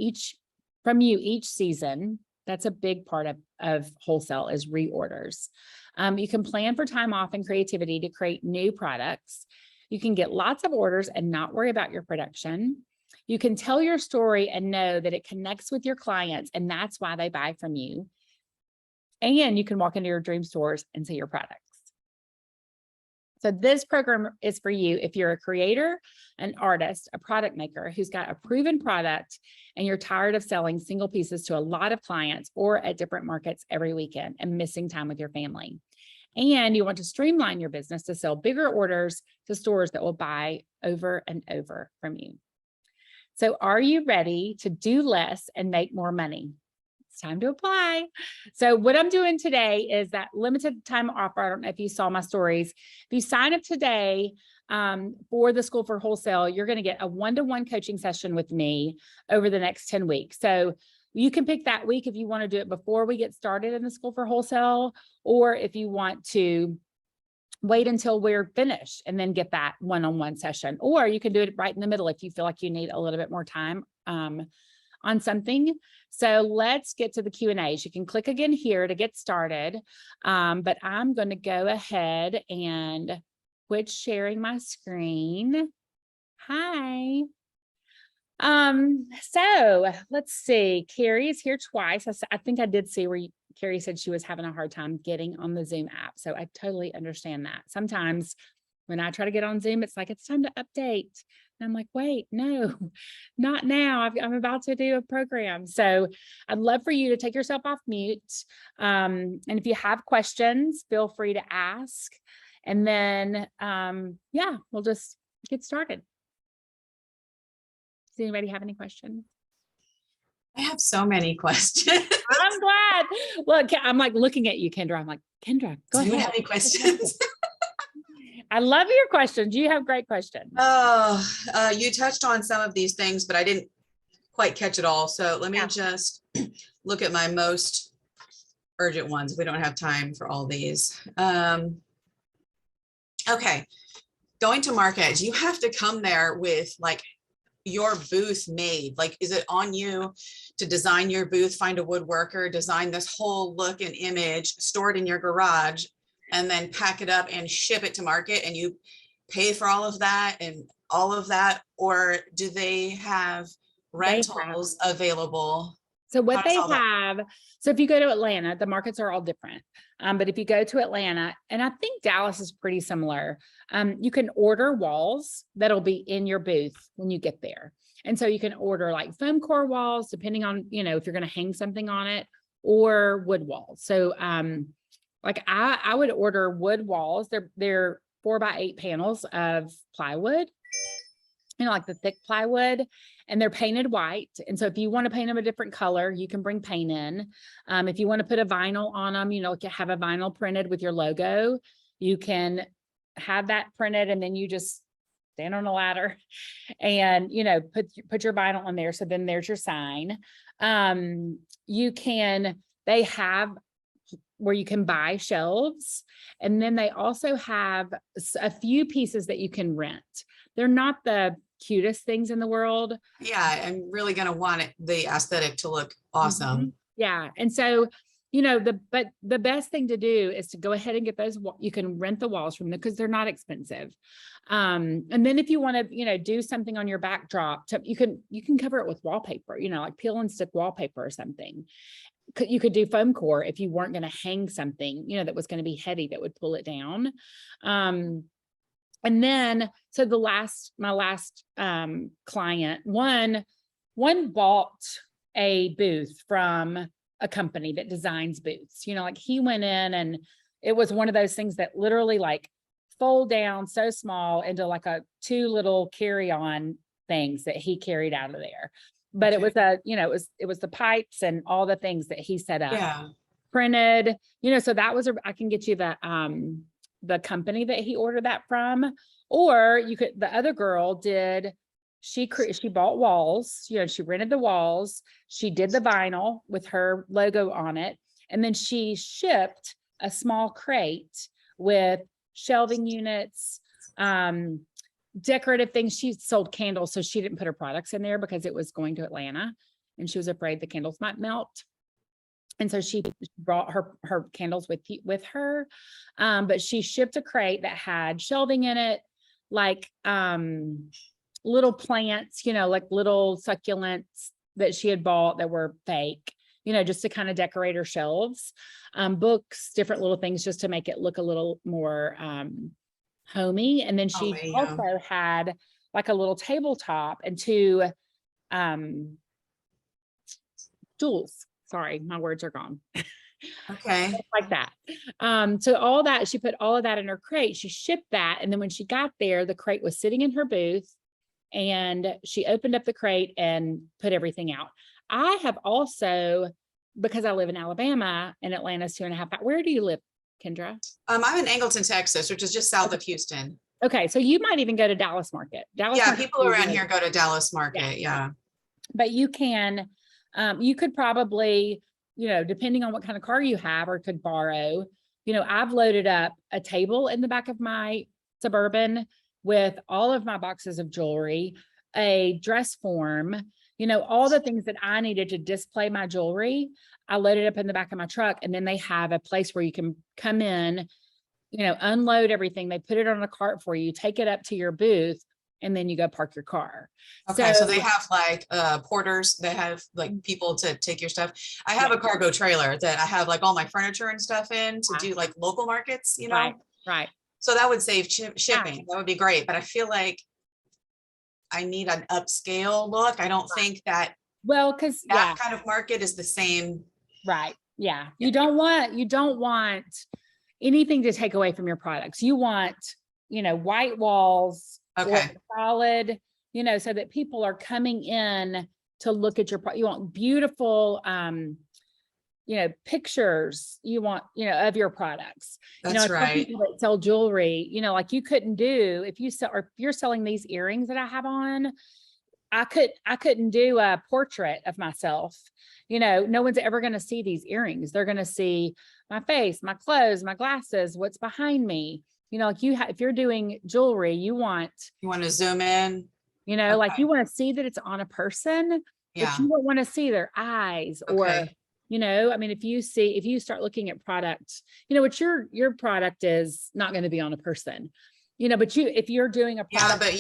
you each season. That's a big part of wholesale is reorders. You can plan for time off and creativity to create new products. You can get lots of orders and not worry about your production. You can tell your story and know that it connects with your clients, and that's why they buy from you. And you can walk into your dream stores and see your products. So this program is for you if you're a creator, an artist, a product maker who's got a proven product and you're tired of selling single pieces to a lot of clients or at different markets every weekend and missing time with your family. And you want to streamline your business to sell bigger orders to stores that will buy over and over from you. So are you ready to do less and make more money? It's time to apply. So what I'm doing today is that limited time offer. I don't know if you saw my stories. If you sign up today for the School for Wholesale, you're going to get a one-to-one coaching session with me over the next 10 weeks. So you can pick that week if you want to do it before we get started in the School for Wholesale, or if you want to wait until we're finished and then get that one-on-one session, or you can do it right in the middle if you feel like you need a little bit more time on something. So let's get to the Q&As. You can click again here to get started, but I'm going to go ahead and quit sharing my screen. Hi. So let's see. Carrie is here twice. I think I did see where Carrie said she was having a hard time getting on the Zoom app. So I totally understand that. Sometimes when I try to get on Zoom, it's like, it's time to update. And I'm like, wait, no, not now. I'm about to do a program. So I'd love for you to take yourself off mute. And if you have questions, feel free to ask. And then, yeah, we'll just get started. Does anybody have any questions? I have so many questions. I'm glad. Look, I'm like looking at you, Kendra. I'm like, Kendra, go ahead. Do you have any questions? I love your questions. You have great questions. Oh, you touched on some of these things, but I didn't quite catch it all. So let me just look at my most urgent ones. We don't have time for all these. Okay. Going to market, you have to come there with like your booth made. Like, is it on you to design your booth, find a woodworker, design this whole look and image, store it in your garage, and then pack it up and ship it to market, and you pay for all of that and all of that? Or do they have rentals available? So what they have, so if you go to Atlanta, the markets are all different. But if you go to Atlanta, and I think Dallas is pretty similar, you can order walls that'll be in your booth when you get there. And so you can order like foam core walls, depending on, you know, if you're going to hang something on it, or wood walls. So like I would order wood walls. They're 4x8 panels of plywood, you know, like the thick plywood, and they're painted white. And so if you want to paint them a different color, you can bring paint in. If you want to put a vinyl on them, you know, have a vinyl printed with your logo, you can have that printed, and then you just stand on a ladder and, you know, put your vinyl on there. So then there's your sign. They have where you can buy shelves, and then they also have a few pieces that you can rent. They're not the cutest things in the world. Yeah, I'm really going to want the aesthetic to look awesome. Mm-hmm. Yeah. And so, you know, but the best thing to do is to go ahead and get those. You can rent the walls from them because they're not expensive. And then if you want to, you know, do something on your backdrop, you can cover it with wallpaper, you know, like peel and stick wallpaper or something. You could do foam core if you weren't going to hang something, you know, that was going to be heavy, that would pull it down. And then, so my last client, one bought a booth from a company that designs booths. Like he went in and it was one of those things that literally like fold down so small into like a 2 little carry-on things that he carried out of there. But it was it was the pipes and all the things that he set up. Yeah. Printed, so that was I can get you the company that he ordered that from, or the other girl did, she bought walls, she rented the walls, she did the vinyl with her logo on it, and then she shipped a small crate with shelving units, decorative things. She sold candles, so she didn't put her products in there because it was going to Atlanta and she was afraid the candles might melt. And so she brought her candles with her. But she shipped a crate that had shelving in it, like little plants, like little succulents that she had bought that were fake, just to kind of decorate her shelves, books, different little things just to make it look a little more homey. And then she also had like a little tabletop and 2 jewels. Sorry, my words are gone. Okay. Like that. So all that, she put all of that in her crate. She shipped that. And then when she got there, the crate was sitting in her booth and she opened up the crate and put everything out. I have also, because I live in Alabama and Atlanta's 2.5 hours. Where do you live, Kendra? I'm in Angleton, Texas, which is just south of Houston. Okay. So you might even go to Dallas Market. People around here go to Dallas Market. Yeah. But you can, you could probably, depending on what kind of car you have or could borrow, I've loaded up a table in the back of my Suburban with all of my boxes of jewelry, a dress form, all the things that I needed to display my jewelry. I loaded up in the back of my truck, and then they have a place where you can come in, unload everything. They put it on a cart for you, take it up to your booth, and then you go park your car. Okay, so they have like porters, they have like people to take your stuff. I have a cargo trailer that I have like all my furniture and stuff in to do like local markets, Right. So that would save shipping. That would be great. But I feel like I need an upscale look. I don't think that because that kind of market is the same. Right. Yeah. You don't want anything to take away from your products. You want, white walls, Okay. solid, so that people are coming in to look at your product. You want beautiful, pictures, you want, of your products. That's right. People that sell jewelry, like you couldn't do if you're selling these earrings that I have on, I couldn't do a portrait of myself. No one's ever going to see these earrings. They're going to see my face, my clothes, my glasses, what's behind me. Like if you're doing jewelry, you want to zoom in, like you want to see that it's on a person, but you don't want to see their eyes or, if you start looking at products, what your product is not going to be on a person, but if you're doing a product. But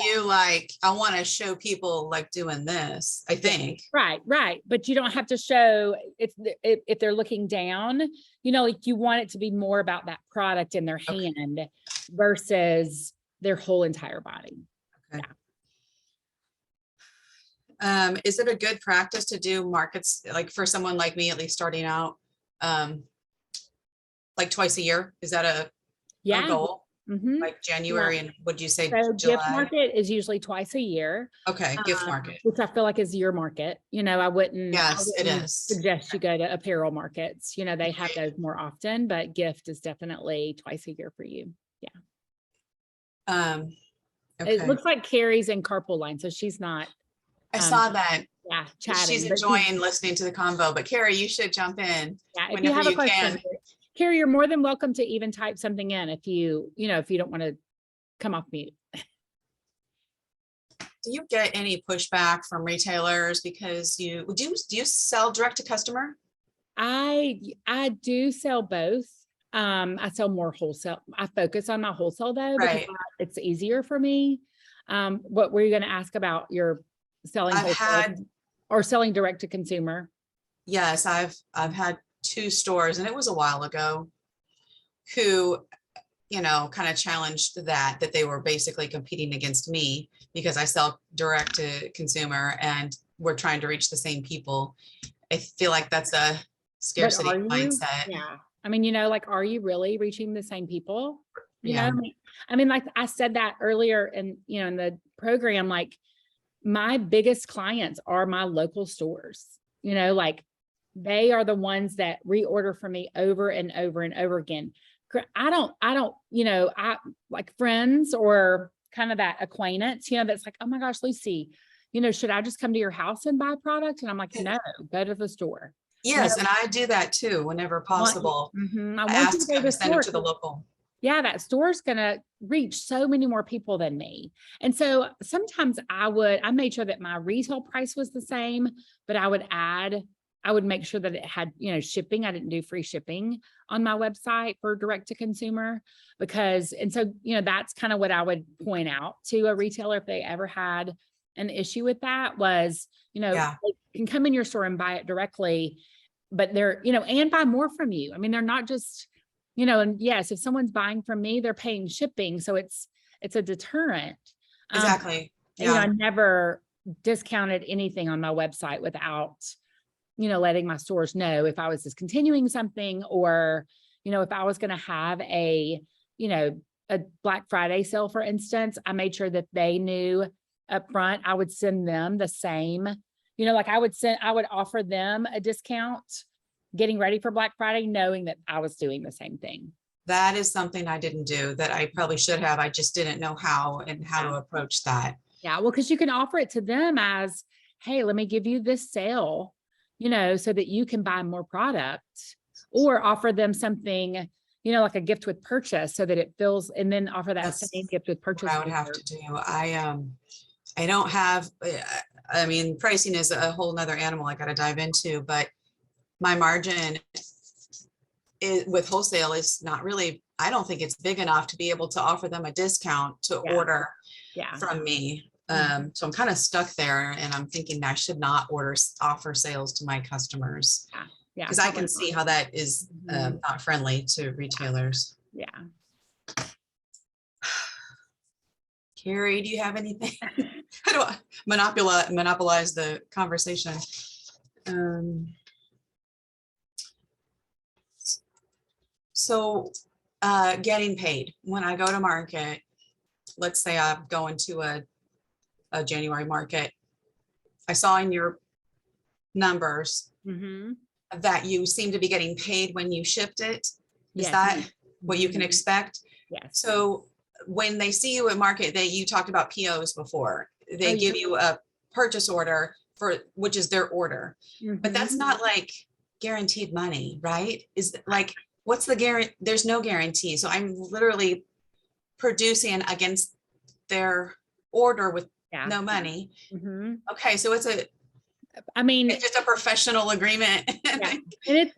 I want to show people like doing this, I think. Right. But you don't have to show if they're looking down, like you want it to be more about that product in their hand versus their whole entire body. Okay. Yeah. Is it a good practice to do markets, like for someone like me, at least starting out, like twice a year? Is that a goal? Mm-hmm. Like January and would you say so July? Gift market is usually twice a year. Okay, gift market, which I feel like is your market. I wouldn't. It is. Suggest you go to apparel markets. They have those more often, but gift is definitely twice a year for you. Yeah. Okay. It looks like Carrie's in carpool line, so she's not. I saw that. Yeah, chatting. She's enjoying listening to the convo, but Carrie, you should jump in. Yeah, if you have a question, Carrie, you're more than welcome to even type something in if you don't want to come off mute. Do you get any pushback from retailers because do you sell direct to customer? I do sell both. I sell more wholesale. I focus on my wholesale though, because it's easier for me. What were you going to ask about your selling wholesale or selling direct to consumer? Yes, I've had 2 stores, and it was a while ago, who, kind of challenged that they were basically competing against me because I sell direct to consumer, and we're trying to reach the same people. I feel like that's a But scarcity are you? mindset. Yeah. I mean, like, are you really reaching the same people? Yeah, I mean, like I said that earlier in the program, like my biggest clients are my local stores, like they are the ones that reorder from me over and over and over again. I don't, I like friends or kind of that acquaintance, that's like, oh my gosh, Lucy, should I just come to your house and buy a product? And I'm like, no, go to the store. yes, and I do that too, whenever possible. I I want you to ask go to them the to send it store. to the local. Yeah, that store's gonna reach so many more people than me. And so sometimes I made sure that my retail price was the same, but I would make sure that it had, shipping. I didn't do free shipping on my website for direct to consumer and so, that's kind of what I would point out to a retailer if they ever had an issue with that was, Yeah, they can come in your store and buy it directly, but they're, and buy more from you. I mean, they're not just, and yes, if someone's buying from me, they're paying shipping. So it's a deterrent. exactly. I Yeah, never discounted anything on my website without, letting my stores know if I was discontinuing something or, if I was going to have a Black Friday sale, for instance, I made sure that they knew up front. I would send them the same, like I would offer them a discount getting ready for Black Friday, knowing that I was doing the same thing. that is something I didn't do that I probably should have. I just didn't know how and how to approach that. Yeah. Well, because you can offer it to them as, hey, let me give you this sale, so that you can buy more product, or offer them something, like a gift with purchase so that it fills, and then offer that That's same gift with what purchase. I would have to do. I don't have, I mean, pricing is a whole nother animal I got to dive into, but my margin with wholesale is not really, I don't think it's big enough to be able to offer them a discount to order Yeah. from me. So I'm kind of stuck there, and I'm thinking I should not offer sales to my customers. Yeah. Because I can see how that is Mhm. not friendly to retailers. Yeah. Carrie, do you have anything? How do I monopolize the conversation? So getting paid when I go to market, let's say I'm going to a January market. I saw in your numbers that you seem to be getting paid when you shipped it. Is Yes. that what you can expect? Yes. So when they see you at market, you talked about POs before. They give you a purchase order which is their order, but that's not like guaranteed money, right? Is like, what's the guarantee? There's no guarantee. So I'm literally producing against their order with no money. Okay, so it's just a professional agreement. Yeah. And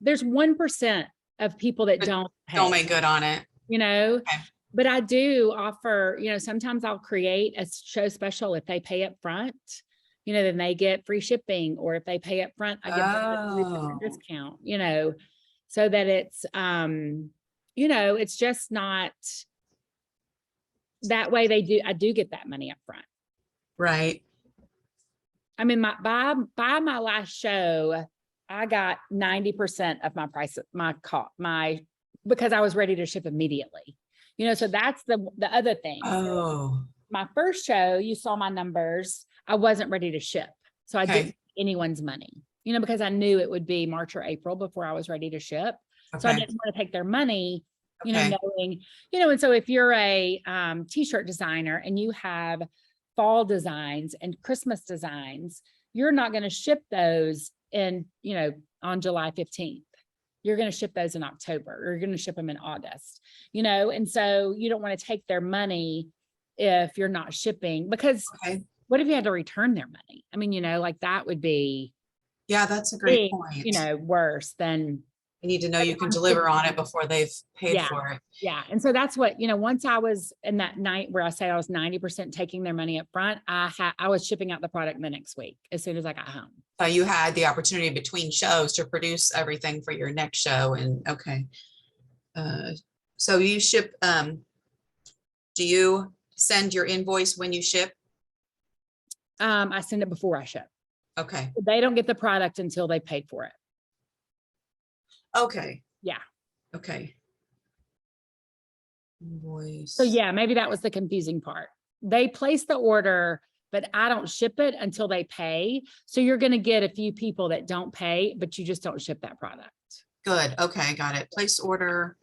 there's 1% of people that don't make good on it. Okay. But I do offer, sometimes I'll create a show special if they pay up front, then they get free shipping, or if they pay up front, I give them a discount, so that it's, it's just not that way. I do get that money up front. Right. I mean, by my last show, I got 90% of my price, because I was ready to ship immediately. So that's the other thing. Oh, my first show, you saw my numbers. I wasn't ready to ship. So I didn't get anyone's money, because I knew it would be March or April before I was ready to ship. So I didn't want to take their money, knowing, and so if you're a t-shirt designer and you have fall designs and Christmas designs, you're not going to ship those on July 15th. You're going to ship those in October, or you're going to ship them in August, and so you don't want to take their money if you're not shipping, because what if you had to return their money? I mean, like that would be, that's a great point. Worse than. You need to know you can deliver on it before they've paid for it. Yeah. And so that's what, once I was in that night where I say I was 90% taking their money up front, I was shipping out the product the next week as soon as I got home. So you had the opportunity between shows to produce everything for your next show. And so you ship, do you send your invoice when you ship? I send it before I ship. Okay. They don't get the product until they paid for it. Okay. Yeah. Okay. Invoice. So yeah, maybe that was the confusing part. They place the order, but I don't ship it until they pay. So you're going to get a few people that don't pay, but you just don't ship that product. Good. Okay. Got it. Place order,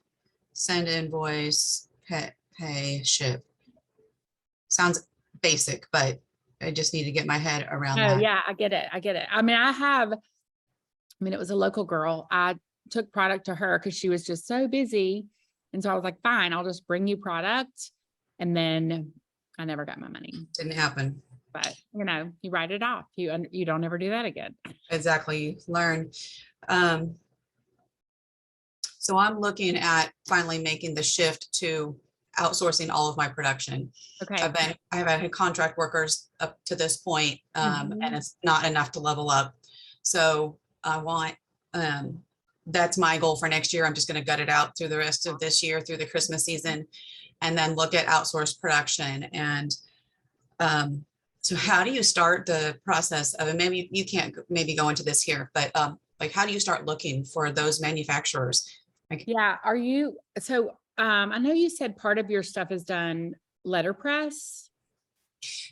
send invoice, pay, ship. Sounds basic, but I just need to get my head around Oh that. yeah, I get it. I get it. I mean, it was a local girl. I took product to her because she was just so busy. And so I was like, fine, I'll just bring you product. And then I never got my money. Didn't happen. But you write it off. You don't ever do that again. Exactly. You learn. So I'm looking at finally making the shift to outsourcing all of my production. Okay. I've had contract workers up to this point, and it's not enough to level up. So I want, that's my goal for next year. I'm just going to gut it out through the rest of this year, through the Christmas season, and then look at outsourced production. And so how do you start the process of, and maybe you can't maybe go into this here, but like, how do you start looking for those manufacturers? Yeah. I know you said part of your stuff is done letterpress.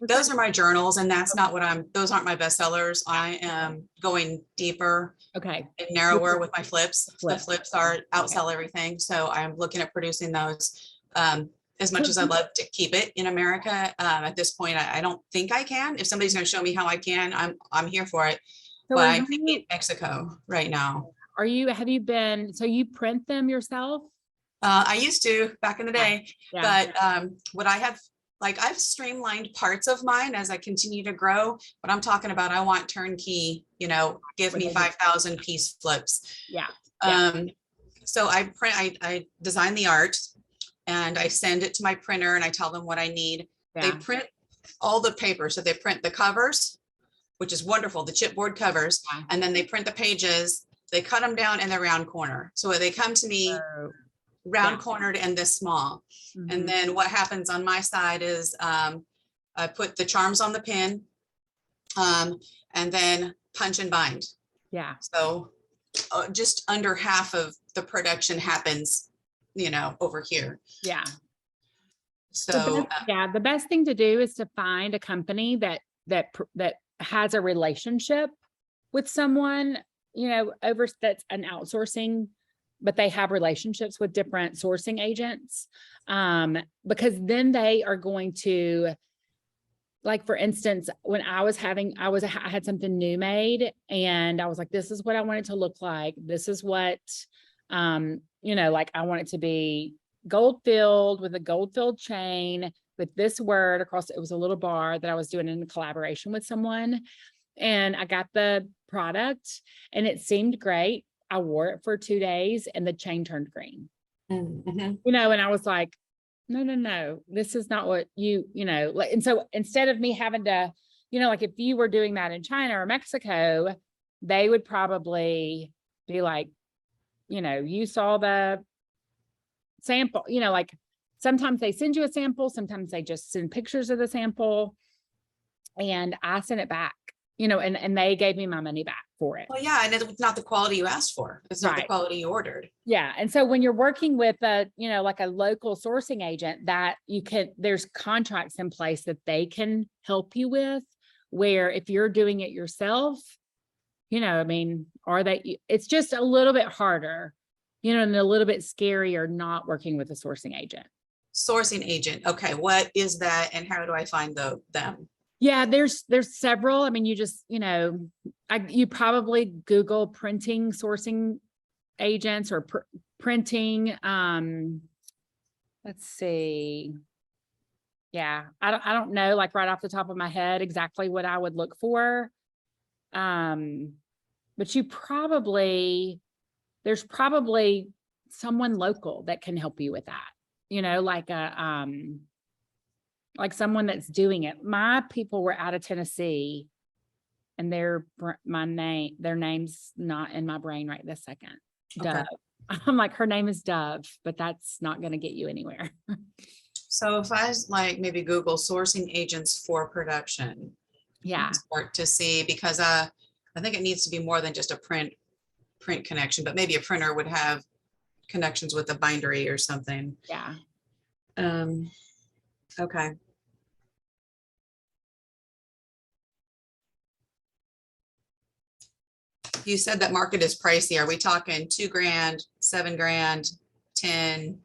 Those are my journals, and that's not what those aren't my bestsellers. I am going deeper Okay. and narrower with my flips. The Flips. flips are outsell everything. So I'm looking at producing those. As much as I'd love to keep it in America, at this point, I don't think I can. If somebody's going to show me how I can, I'm here for it. So But I'm thinking Mexico right now. have you been, so you print them yourself? I used to back in the day, Yeah. but what I have, like, I've streamlined parts of mine as I continue to grow, but I'm talking about, I want turnkey, give me 5,000 piece flips. Yeah. So I design the art and I send it to my printer and I tell them what I need. They print all the paper. So they print the covers, which is wonderful, the chipboard covers, and then they print the pages, they cut them down in the round corner. So they come to me round cornered and this small. And then what happens on my side is I put the charms on the pin and then punch and bind. Yeah. So just under half of the production happens, over here. Yeah. So the best thing to do is to find a company that has a relationship with someone, that's an outsourcing, but they have relationships with different sourcing agents. Because then they are going to, like, for instance, when I had something new made and I was like, this is what I want it to look like. This is what, like, I want it to be gold filled with a gold filled chain with this word across. It was a little bar that I was doing in collaboration with someone. And I got the product and it seemed great. I wore it for 2 days and the chain turned green. And I was like, no, this is not what like, and so instead of me having to, like, if you were doing that in China or Mexico, they would probably be like, you saw the sample, like, sometimes they send you a sample, sometimes they just send pictures of the sample, and I sent it back, and they gave me my money back for it. Well, yeah, and it's not the quality you asked for. It's not the quality you ordered. Yeah. And so when you're working with like a local sourcing agent, that there's contracts in place that they can help you with, where if you're doing it yourself, it's just a little bit harder, and a little bit scarier not working with a sourcing agent. Sourcing agent. Okay. What is that? And how do I find them? Yeah, there's several. I mean, you just, you probably Google printing sourcing agents or printing. Let's see. Yeah, I don't know, like, right off the top of my head exactly what I would look for. But there's probably someone local that can help you with that. Like someone that's doing it. My people were out of Tennessee and their name's not in my brain right this second. Okay. Dove. I'm like, her name is Dove, but that's not going to get you anywhere. So if I maybe Google sourcing agents for production. Yeah. Start to see, because I think it needs to be more than just a print connection, but maybe a printer would have connections with a bindery or something. Yeah. Okay. You said that market is pricey. Are we talking 2 grand, 7 grand, 10?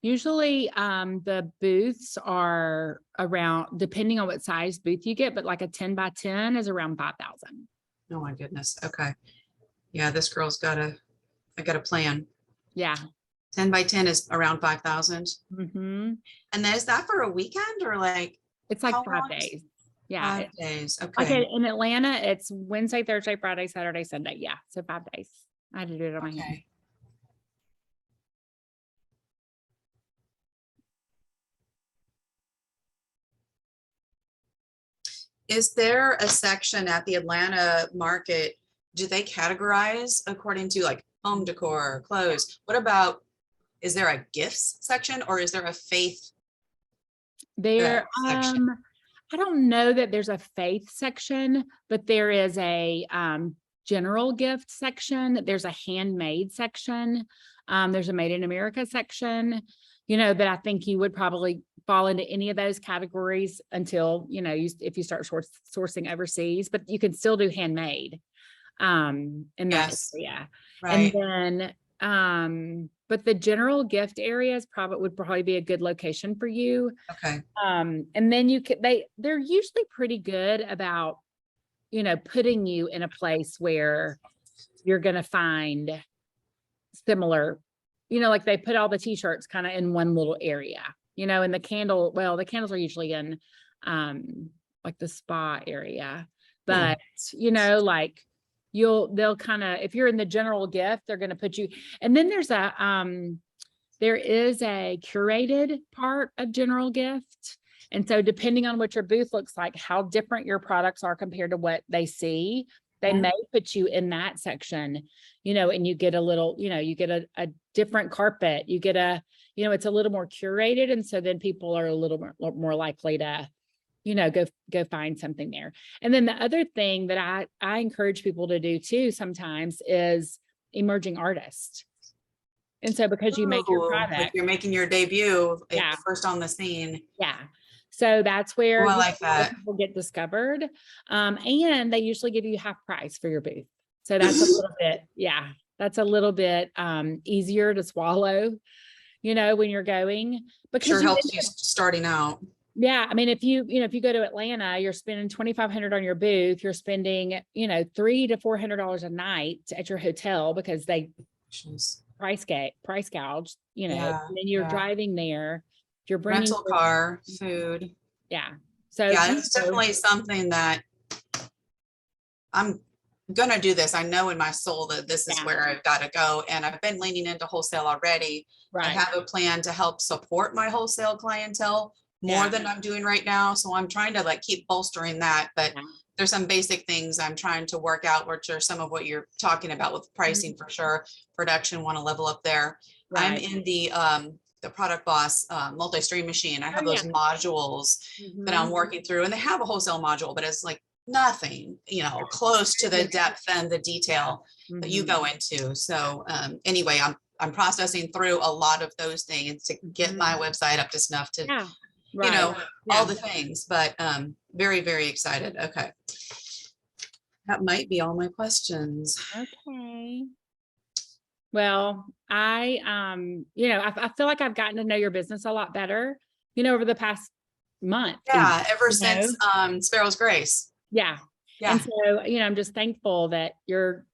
Usually, the booths are around, depending on what size booth you get, but like a 10 by 10 is around 5,000. Oh my goodness. Okay. Yeah, this girl's I got a plan. Yeah. 10 by 10 is around 5,000. Mm-hmm. And then is that for a weekend or like It's like how 5 long? days. Yeah. 5 days. Like Okay. in Atlanta, it's Wednesday, Thursday, Friday, Saturday, Sunday. Yeah. So 5 days. I had to do it on my hand. Okay. Is there a section at the Atlanta market? Do they categorize according to like home decor, clothes? What about, is there a gifts section or is there a faith There, section? I don't know that there's a faith section, but there is a general gift section. There's a handmade section. There's a made in America section, that I think you would probably fall into any of those categories until, if you start sourcing overseas, but you can still do handmade in that Yes. area. Right. And then, but the general gift areas would probably be a good location for you. Okay. And then they're usually pretty good about, putting you in a place where you're going to find similar, like they put all the t-shirts kind of in one little area, and the candles are usually in, like the spa area, but like they'll kind of, if you're in the general gift, they're going to put you, and then there is a curated part of general gift. And so depending on what your booth looks like, how different your products are compared to what they see, they may put you in that section, and you get a little, you get a different carpet, you get it's a little more curated. And so then people are a little more likely to, go find something there. And then the other thing that I encourage people to do too sometimes is emerging artists. And so because you make your Like product, you're making your debut, Yeah. first on the scene. yeah. So that's where I like that. people get discovered. And they usually give you half price for your booth. So that's a little bit, that's a little bit easier to swallow, when you're going. Because Sure helps you starting out. Yeah. I mean, if you go to Atlanta, you're spending $2,500 on your booth, you're spending, $300 to $400 a night at your hotel because they price gouge, and then you're driving there, you're bringing rental car, food. Yeah. So it's definitely something that I'm gonna do this. I know in my soul that this is where I've got to go. And I've been leaning into wholesale already. Right. I have a plan to help support my wholesale clientele more than I'm doing right now. So I'm trying to like keep bolstering that, but there's some basic things I'm trying to work out, which are some of what you're talking about with pricing for sure. Production, want to level up there. Right. I'm in the Product Boss multi-stream machine. I have those modules that I'm working through, and they have a wholesale module, but it's like nothing, close to the depth and the detail that you go into. So anyway, I'm processing through a lot of those things to get my website up to snuff to, all the things, but very, very excited. Okay. That might be all my questions. Okay. Well, I feel like I've gotten to know your business a lot better, over the past month. Yeah. Ever since Sparrow's Grace. Yeah. And so, I'm just thankful that you're,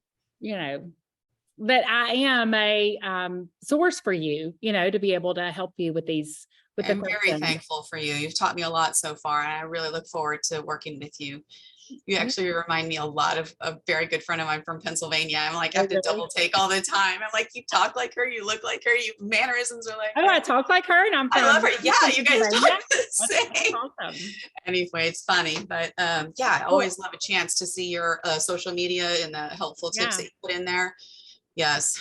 that I am a source for you, to be able to help you with these. I'm very thankful for you. You've taught me a lot so far, and I really look forward to working with you. You actually remind me a lot of a very good friend of mine from Pennsylvania. I'm like, I have to double take all the time. I'm like, you talk like her, you look like her, you mannerisms are like her. I talk like her, and I love her. Yeah, you guys talk the same. Awesome. Anyway, it's funny, but I always love a chance to see your social media and the helpful tips that you put in there. Yes,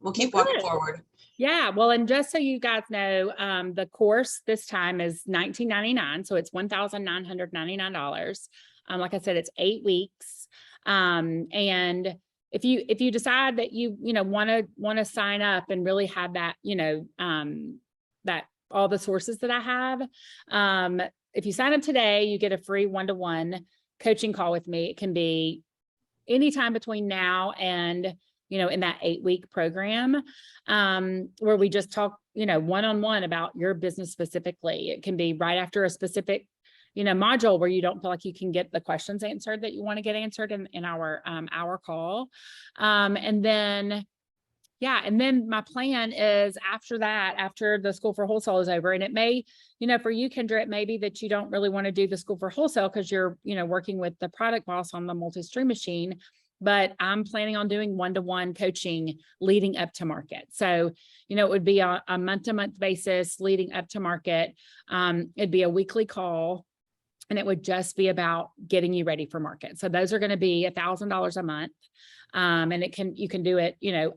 we'll keep walking forward. Yeah. Well, and just so you guys know, the course this time is $19.99. So it's $1,999. Like I said, it's 8 weeks. And if you decide that you want to sign up and really have that, that all the sources that I have, if you sign up today, you get a free 1-to-1 coaching call with me. It can be anytime between now and, in that 8-week program, where we just talk, one-on-one about your business specifically. It can be right after a specific, module where you don't feel like you can get the questions answered that you want to get answered in our call. And then my plan is after that, after the School for Wholesale is over, and it may, for you, Kendra, it may be that you don't really want to do the School for Wholesale because you're, working with the product boss on the multi-stream machine, but I'm planning on doing 1-to-1 coaching leading up to market. So, it would be a month-to-month basis leading up to market. It'd be a weekly call, and it would just be about getting you ready for market. So those are going to be $1,000 a month. And you can do it,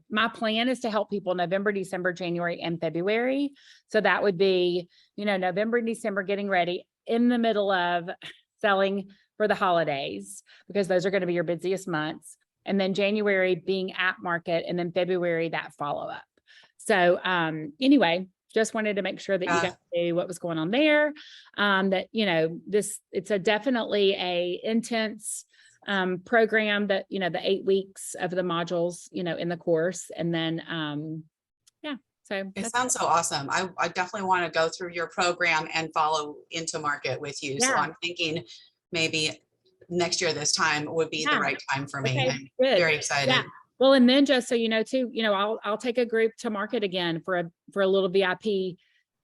my plan is to help people November, December, January, and February. So that would be, November and December, getting ready in the middle of selling for the holidays, because those are going to be your busiest months. And then January being at market, and then February, that follow-up. So, anyway, just wanted to make sure that you guys knew what was going on there. That, it's definitely a intense program that, the 8 weeks of the modules, in the course. And then, so it sounds so awesome. I definitely want to go through your program and follow into market with you. So I'm thinking maybe next year, this time would be the right time for me. Okay, I'm good. very excited. Yeah. Well, and then just so you know too, I'll take a group to market again for a little VIP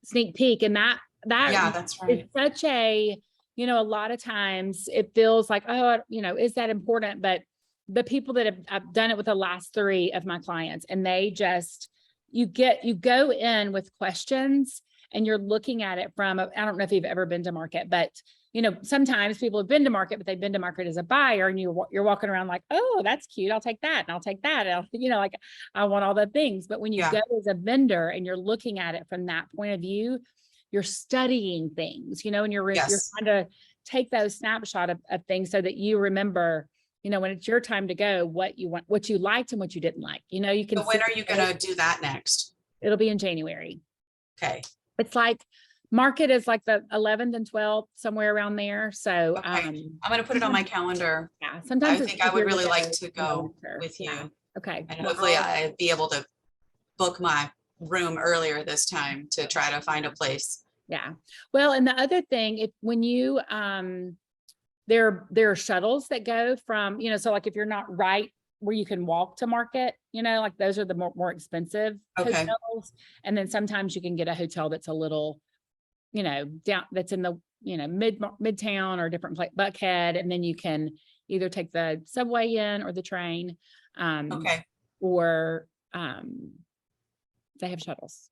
sneak peek. And that that's right. is such a, a lot of times it feels like, oh, is that important? But the people that I've done it with, the last 3 of my clients, and they just, you go in with questions, and you're looking at it from, I don't know if you've ever been to market, but sometimes people have been to market, but they've been to market as a buyer, and you're walking around like, oh, that's cute. I'll take that. And I'll take that. And like, I want all the things. But when you go as a vendor and you're looking at it from that point of view, you're studying things, and you're trying to take those snapshot of things so that you remember, when it's your time to go, what you want, what you liked and what you didn't like, you can. So when are you going to do that next? It'll be in January. Okay. It's like market is like the 11th and 12th, somewhere around there. So I'm going to put it on my calendar. Yeah. Sometimes I think I would really like to go with you. Okay. And hopefully I'd be able to book my room earlier this time to try to find a place. Yeah. Well, and the other thing, when you, there are shuttles that go from, so like if you're not right where you can walk to market, like those are the more expensive hotels. And then sometimes you can get a hotel that's a little, down, that's in the, midtown or different place, Buckhead. And then you can either take the subway in or the train, or they have shuttles.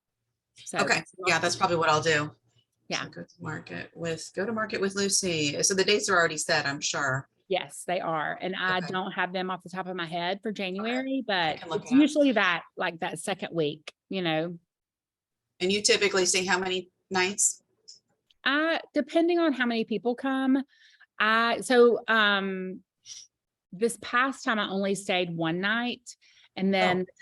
So yeah, that's probably what I'll do. Yeah. So go to market with Lucy. So the dates are already set, I'm sure. Yes, they are. And I don't have them off the top of my head for January, but it's it usually that second week, And you typically see how many nights? Depending on how many people come. This past time I only stayed one night, and then